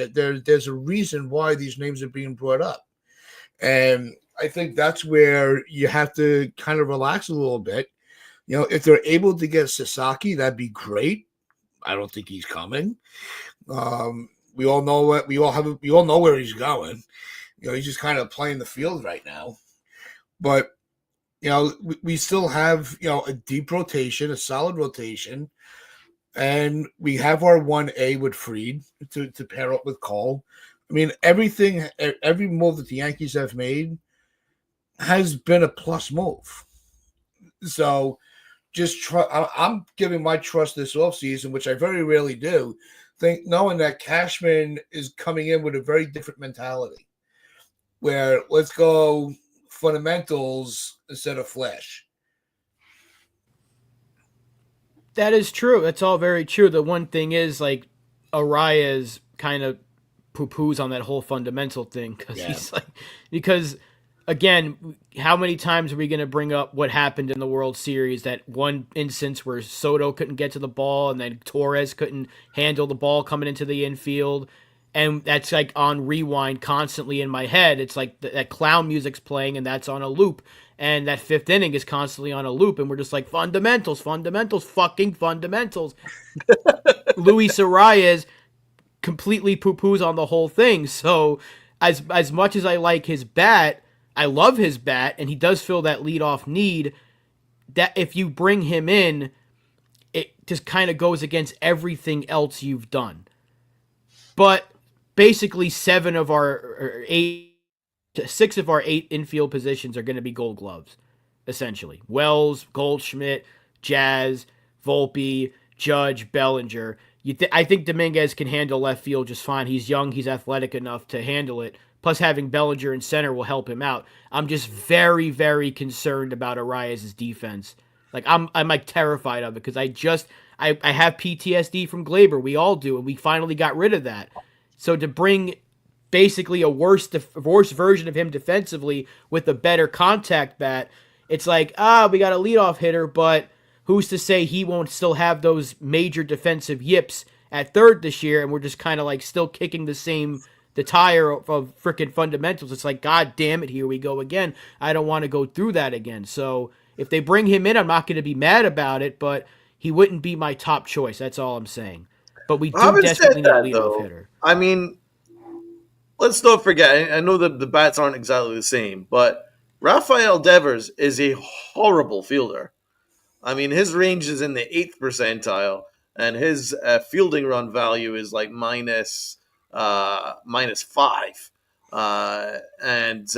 There's a reason why these names are being brought up, and I think that's where you have to kind of relax a little bit. If they're able to get Sasaki, that'd be great. I don't think he's coming. We all know where he's going. He's just kind of playing the field right now. But we still have a deep rotation, a solid rotation, and we have our 1A with Fried to pair up with Cole. I mean, every move that the Yankees have made has been a plus move. So I'm giving my trust this offseason, which I very rarely do, knowing that Cashman is coming in with a very different mentality where let's go fundamentals instead of flash. That is true. That's all very true. The one thing is, like, Arraez kind of poo-poos on that whole fundamental thing because again, how many times are we going to bring up what happened in the World Series, that one instance where Soto couldn't get to the ball and then Torres couldn't handle the ball coming into the infield, and that's like on rewind constantly in my head. It's like that clown music's playing and that's on a loop, and that fifth inning is constantly on a loop, and we're just like, fundamentals, fucking fundamentals. Luis Arraez completely poo-poos on the whole thing. So as much as I like his bat, I love his bat, and he does fill that leadoff need. That if you bring him in, it just kind of goes against everything else you've done. But basically, 6 of our 8 infield positions are going to be Gold Gloves, essentially. Wells, Goldschmidt, Jazz, Volpe, Judge, Bellinger. I think Dominguez can handle left field just fine. He's young. He's athletic enough to handle it. Plus, having Bellinger in center will help him out. I'm just very, very concerned about Arraez's defense. Like, I'm like terrified of it because I have PTSD from Glaber. We all do, and we finally got rid of that. So to bring basically a worse version of him defensively with a better contact bat, it's like, we got a leadoff hitter, but who's to say he won't still have those major defensive yips at third this year, and we're just kind of like still kicking the tire of freaking fundamentals. It's like, God damn it, here we go again. I don't want to go through that again. So if they bring him in, I'm not going to be mad about it, but he wouldn't be my top choice. That's all I'm saying. But we do desperately need a leadoff hitter. I mean, let's not forget, I know that the bats aren't exactly the same, but Rafael Devers is a horrible fielder. I mean, his range is in the 8th percentile, and his fielding run value is like minus 5, and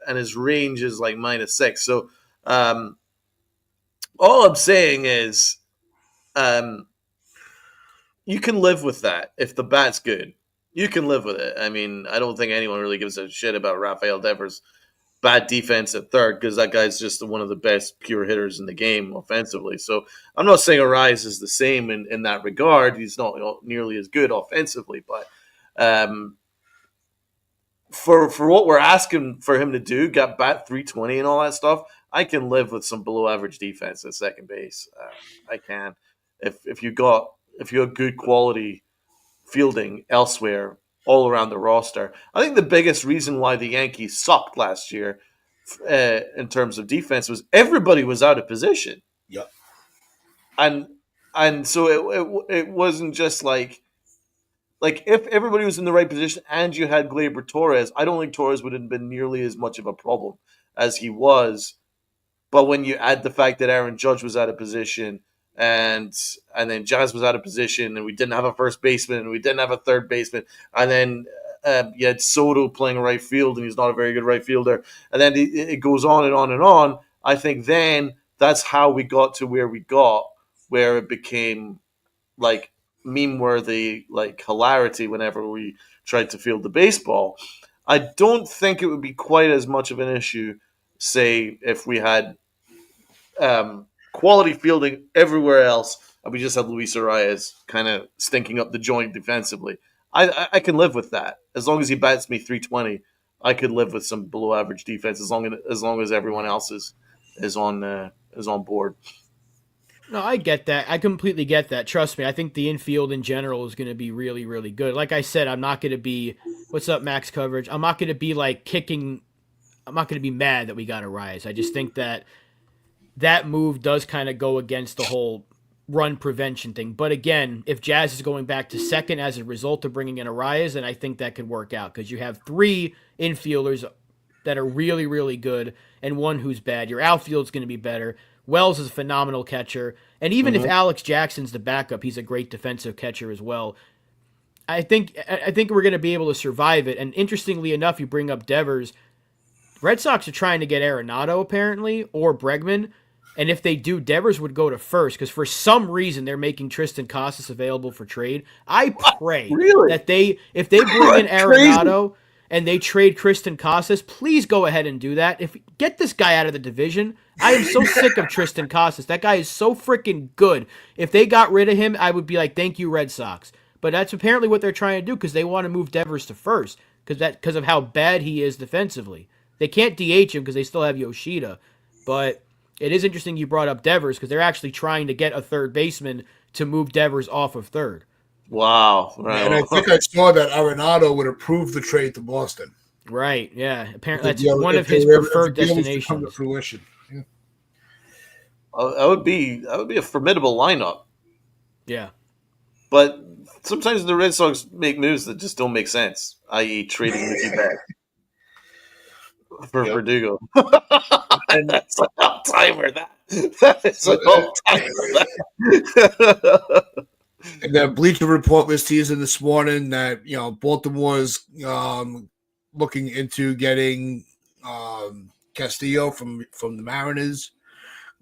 his range is like minus 6. So all I'm saying is, you can live with that if the bat's good. You can live with it. I mean, I don't think anyone really gives a shit about Rafael Devers' bad defense at third because that guy's just one of the best pure hitters in the game offensively. So I'm not saying Arraez is the same in that regard. He's not nearly as good offensively, but for what we're asking for him to do, got bat 320 and all that stuff, I can live with some below average defense at second base. I can. If you have good quality fielding elsewhere all around the roster. I think the biggest reason why the Yankees sucked last year in terms of defense was everybody was out of position. Yep. And so it wasn't just like if everybody was in the right position and you had Gleyber Torres, I don't think Torres would have been nearly as much of a problem as he was. But when you add the fact that Aaron Judge was out of position and then Jazz was out of position and we didn't have a first baseman and we didn't have a third baseman and then you had Soto playing right field and he's not a very good right fielder, and then it goes on and on and on. I think then that's how we got to where we got, where it became like meme-worthy, like hilarity whenever we tried to field the baseball. I don't think it would be quite as much of an issue, say, if we had quality fielding everywhere else and we just had Luis Arraez kind of stinking up the joint defensively. I can live with that. As long as he bats me 320, I could live with some below average defense as long as everyone else is on board. No, I get that. I completely get that. Trust me, I think the infield in general is going to be really, really good. Like I said, I'm not going to be, what's up, max coverage? I'm not going to be like kicking, I'm not going to be mad that we got Arraez. I just think that move does kind of go against the whole run prevention thing. But again, if Jazz is going back to second as a result of bringing in Arraez, then I think that could work out because you have 3 infielders that are really, really good and one who's bad. Your outfield's going to be better. Wells is a phenomenal catcher. And even if Alex Jackson's the backup, he's a great defensive catcher as well. I think we're going to be able to survive it. And interestingly enough, you bring up Devers. Red Sox are trying to get Arenado, apparently, or Bregman. And if they do, Devers would go to first because for some reason they're making Tristan Casas available for trade. I pray that if they bring in Arenado and they trade Tristan Casas, please go ahead and do that. Get this guy out of the division. I am so sick of Tristan Casas. That guy is so freaking good. If they got rid of him, I would be like, thank you, Red Sox. But that's apparently what they're trying to do because they want to move Devers to first because of how bad he is defensively. They can't DH him because they still have Yoshida. But it is interesting you brought up Devers because they're actually trying to get a third baseman to move Devers off of third. Wow. Right. And I think I saw that Arenado would approve the trade to Boston. Right, yeah. Apparently that's one of his preferred destinations. Come to fruition. Yeah. That would be a formidable lineup. Yeah. But sometimes the Red Sox make moves that just don't make sense, i.e. trading Mickey back for Verdugo. And that's an all-timer. That is an all-timer. And the Bleacher Report was teasing this morning that Baltimore's looking into getting Castillo from the Mariners.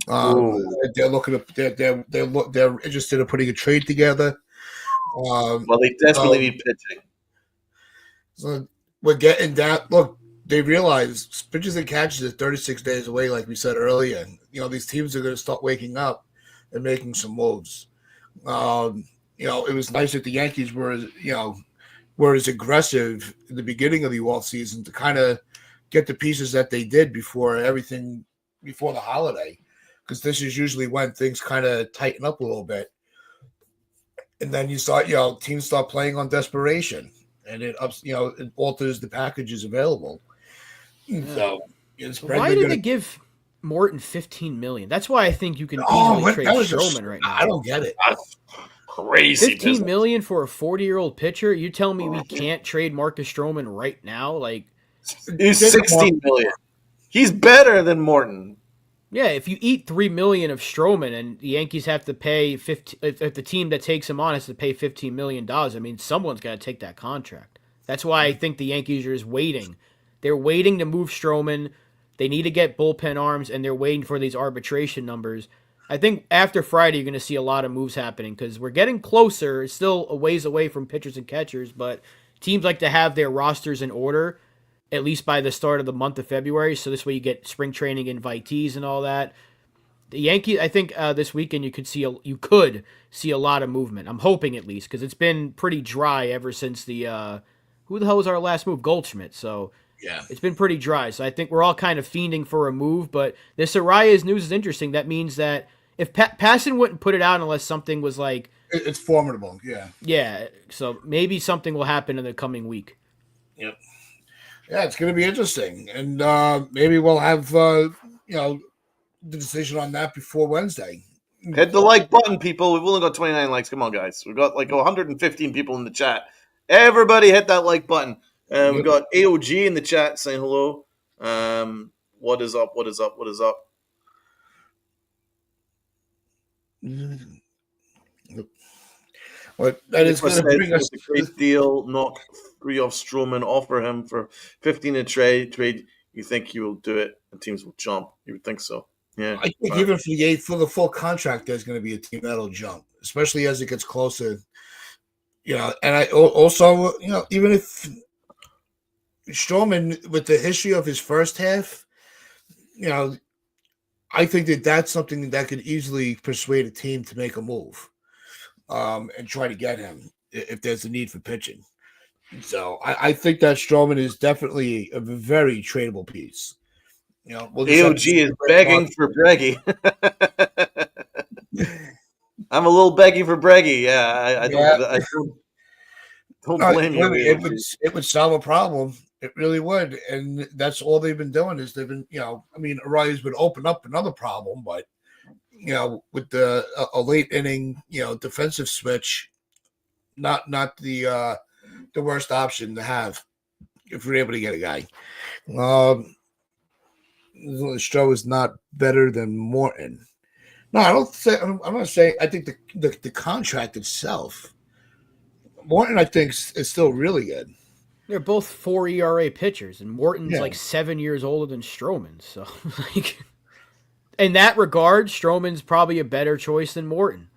They're looking at they're interested in putting a trade together. Well, they desperately need pitching. So we're getting that. Look, they realize pitches and catches are 36 days away, like we said earlier. These teams are going to start waking up and making some moves. It was nice that the Yankees were as aggressive in the beginning of the offseason to kind of get the pieces that they did before the holiday, because this is usually when things kind of tighten up a little bit. And then you start, teams start playing on desperation, and it alters the packages available. Yeah. So why did they give Morton $15 million? That's why I think you can easily trade Stroman right now. I don't get it. That's crazy. $15 million for a 40-year-old pitcher? You tell me we can't trade Marcus Stroman right now? Like, he's $16 million. He's better than Morton. Yeah, if you eat $3 million of Stroman and the Yankees have to pay if the team that takes him on has to pay $15 million, I mean, someone's got to take that contract. That's why I think the Yankees are just waiting. They're waiting to move Stroman. They need to get bullpen arms, and they're waiting for these arbitration numbers. I think after Friday, you're going to see a lot of moves happening because we're getting closer. It's still a ways away from pitchers and catchers, but teams like to have their rosters in order at least by the start of the month of February. So this way you get spring training invitees and all that. The Yankees, I think this weekend you could see a lot of movement. I'm hoping at least because it's been pretty dry ever since the who the hell was our last move? Goldschmidt. So Yeah. It's been pretty dry. So I think we're all kind of fiending for a move. But this Arraez news is interesting. That means that if Passan wouldn't put it out unless something was like, It's formidable. Yeah. yeah. So maybe something will happen in the coming week. Yep. Yeah, it's going to be interesting, and maybe we'll have the decision on that before Wednesday. Hit the like button, people. We've only got 29 likes. Come on, guys. We've got like 115 people in the chat. Everybody hit that like button. We've got AOG in the chat saying hello. What is up? What is up? What is up? What that is going to bring us a great deal. Knock 3 off Stroman. Offer him for 15 in a trade. You think he will do it? And teams will jump. You would think so. Yeah. I think even for the full contract, there's going to be a team that'll jump, especially as it gets closer. And I also, even if Stroman, with the history of his first half, I think that's something that could easily persuade a team to make a move and try to get him if there's a need for pitching. So I think that Stroman is definitely a very tradable piece. AOG is begging for Breggy. I'm a little begging for Breggy. Yeah, I don't blame you. It would solve a problem. It really would, and that's all they've been doing is they've been, Arraez would open up another problem, but with a late inning, defensive switch, not the worst option to have if we're able to get a guy. Stroh is not better than Morton. No, I don't say. I'm not saying. I think the contract itself, Morton, I think is still really good. They're both 4 ERA pitchers, and Morton's like 7 years older than Stroman. So, in that regard, Stroman's probably a better choice than Morton.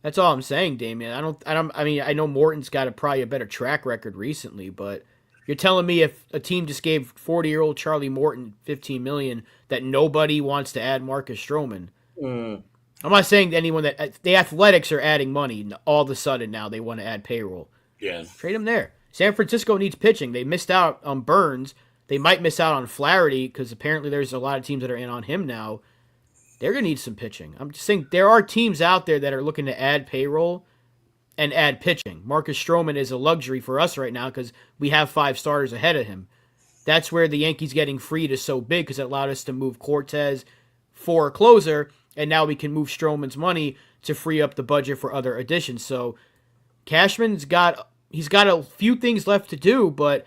That's all I'm saying, Damian. I know Morton's got probably a better track record recently, but you're telling me if a team just gave 40-year-old Charlie Morton $15 million that nobody wants to add Marcus Stroman. I'm not saying to anyone that the Athletics are adding money, and all of a sudden now they want to add payroll. Yeah, trade him there. San Francisco needs pitching. They missed out on Burns. They might miss out on Flaherty because apparently there's a lot of teams that are in on him now. They're going to need some pitching. I'm just saying there are teams out there that are looking to add payroll and add pitching. Marcus Stroman is a luxury for us right now because we have 5 starters ahead of him. That's where the Yankees getting freed is so big because it allowed us to move Cortez for a closer, and now we can move Stroman's money to free up the budget for other additions. So Cashman's got a few things left to do, but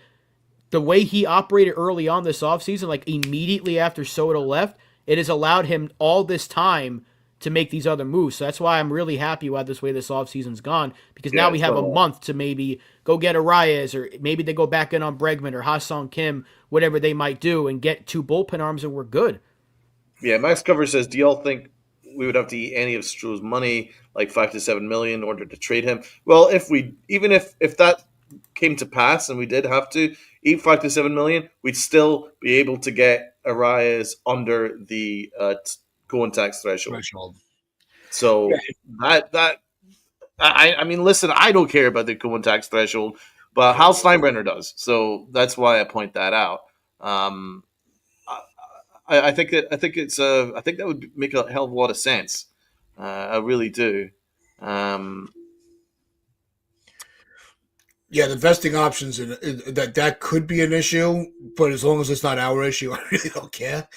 the way he operated early on this offseason, like immediately after Soto left, it has allowed him all this time to make these other moves. So that's why I'm really happy about this way this offseason's gone, because now we have a month to maybe go get Arraez, or maybe they go back in on Bregman or Ha-Seong Kim, whatever they might do, and get 2 bullpen arms, and we're good. Yeah, Max Cover says, do y'all think we would have to eat any of Stroh's money, like $5 to $7 million, in order to trade him? Well, if that came to pass and we did have to eat $5 to $7 million, we'd still be able to get Arraez under the going tax threshold. So I mean, listen, I don't care about the going tax threshold, but Hal Steinbrenner does. So that's why I point that out. I think that would make a hell of a lot of sense. I really do. Yeah, the vesting options that could be an issue, but as long as it's not our issue, I really don't care.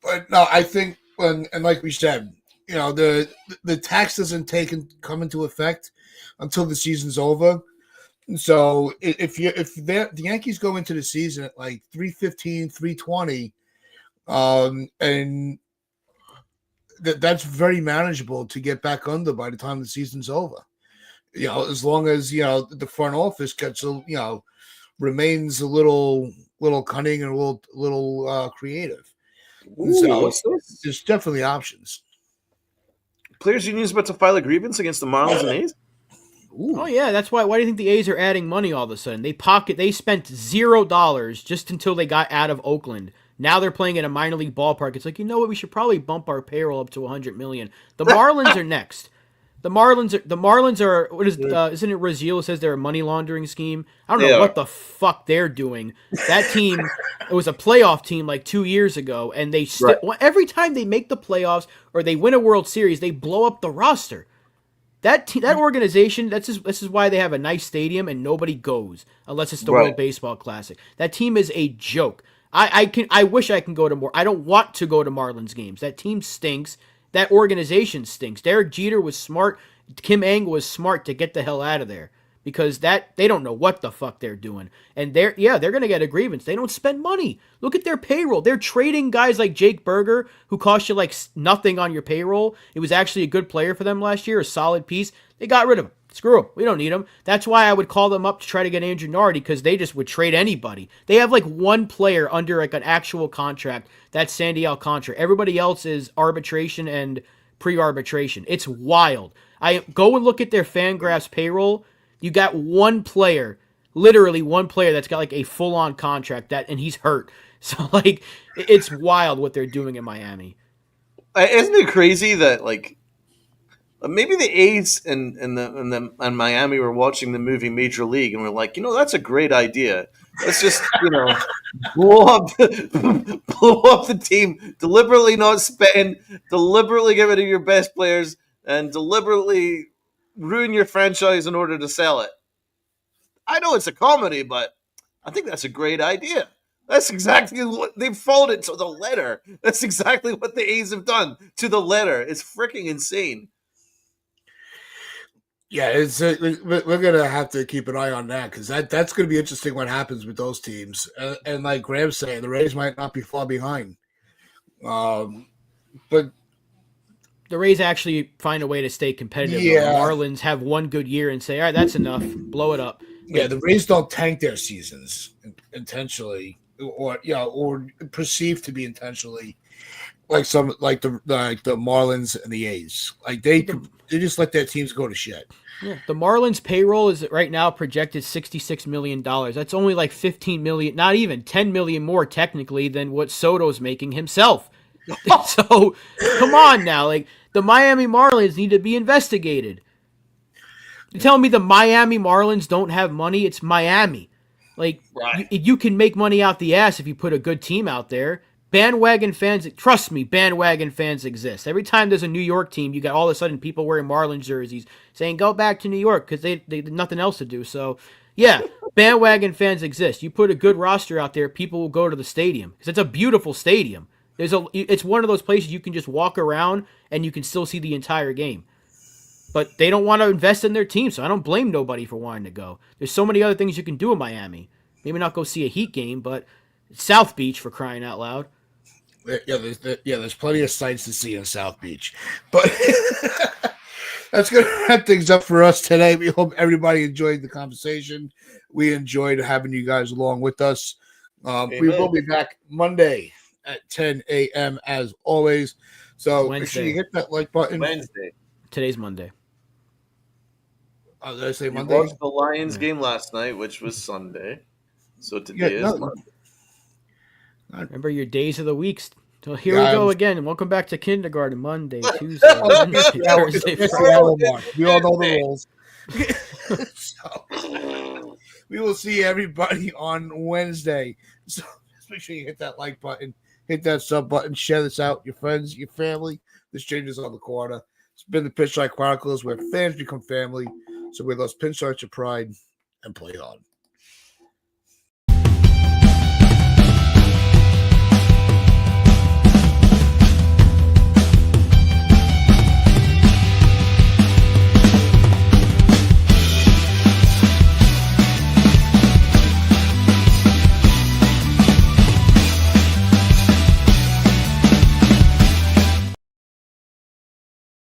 But no, I think and like we said, the tax doesn't come into effect until the season's over. So if the Yankees go into the season at like 315, 320, and that's very manageable to get back under by the time the season's over. As long as the front office remains a little cunning and a little creative. Ooh, so there's definitely options. Players Union is about to file a grievance against the Marlins and A's. Ooh. Oh yeah, that's why. Why do you think the A's are adding money all of a sudden? They spent $0 just until they got out of Oakland. Now they're playing in a minor league ballpark. It's like, you know what? We should probably bump our payroll up to $100 million. The Marlins are next. The Marlins are what is isn't it Raziel says they're a money laundering scheme? I don't They know are. what the fuck they're doing. That team, it was a playoff team like 2 years ago, and they Right. every time they make the playoffs or they win a World Series, they blow up the roster. That organization, this is why they have a nice stadium and nobody goes unless it's the Right. World Baseball Classic. That team is a joke. I wish I can go to more. I don't want to go to Marlins games. That team stinks. That organization stinks. Derek Jeter was smart. Kim Angle was smart to get the hell out of there because they don't know what the fuck they're doing. And they're going to get a grievance. They don't spend money. Look at their payroll. They're trading guys like Jake Berger, who cost you like nothing on your payroll. It was actually a good player for them last year, a solid piece. They got rid of him. Screw him. We don't need him. That's why I would call them up to try to get Andrew Nardi because they just would trade anybody. They have like one player under like an actual contract. That's Sandy Alcantara. Everybody else is arbitration and pre-arbitration. It's wild. I go and look at their Fangraphs payroll. You got one player, literally one player that's got like a full-on contract and he's hurt. So like it's wild what they're doing in Miami. Isn't it crazy that like maybe the A's and Miami were watching the movie Major League and we're like, that's a great idea. Let's just blow up the team, deliberately not spend, deliberately get rid of your best players, and deliberately ruin your franchise in order to sell it. I know it's a comedy, but I think that's a great idea. That's exactly what they've followed it to the letter. That's exactly what the A's have done to the letter. It's freaking insane. Yeah, we're gonna have to keep an eye on that because that's gonna be interesting. What happens with those teams, and like Graham's saying, the Rays might not be far behind. But the Rays actually find a way to stay competitive. Yeah. The Marlins have one good year and say, all right, that's enough. Blow it up. yeah, the Rays don't tank their seasons intentionally, or perceived to be intentionally, like the Marlins and the A's. Like they just let their teams go to shit. Yeah, the Marlins payroll is right now projected $66 million. That's only like 15 million, not even 10 million more technically than what Soto's making himself. So come on now, like the Miami Marlins need to be investigated. You're telling me the Miami Marlins don't have money? It's Miami. Like Right. you can make money out the ass if you put a good team out there. Bandwagon fans, trust me, bandwagon fans exist. Every time there's a New York team, you got all of a sudden people wearing Marlins jerseys saying, go back to New York because they did nothing else to do. So, yeah, bandwagon fans exist. You put a good roster out there, people will go to the stadium because it's a beautiful stadium. It's one of those places you can just walk around and you can still see the entire game. But they don't want to invest in their team, so I don't blame nobody for wanting to go. There's so many other things you can do in Miami. Maybe not go see a Heat game, but South Beach for crying out loud. There's plenty of sights to see in South Beach. But that's going to wrap things up for us today. We hope everybody enjoyed the conversation. We enjoyed having you guys along with us. We will be back Monday at 10 a.m. as always. So make sure you hit that like button. Wednesday. Today's Monday. Did I say You Monday? watched the Lions game last night, which was Sunday. So today is Monday. Remember your days of the weeks. So here Yeah, we go again. Welcome back to kindergarten. Monday, Tuesday, Wednesday, Thursday, It's the Friday. hour mark. We all know the rules. So, we will see everybody on Wednesday. So just make sure you hit that like button, hit that sub button, share this out, your friends, your family. The Strangers on the Corner. It's been the Pitchlight Chronicles, where fans become family. So with those pinstripes of pride and play on.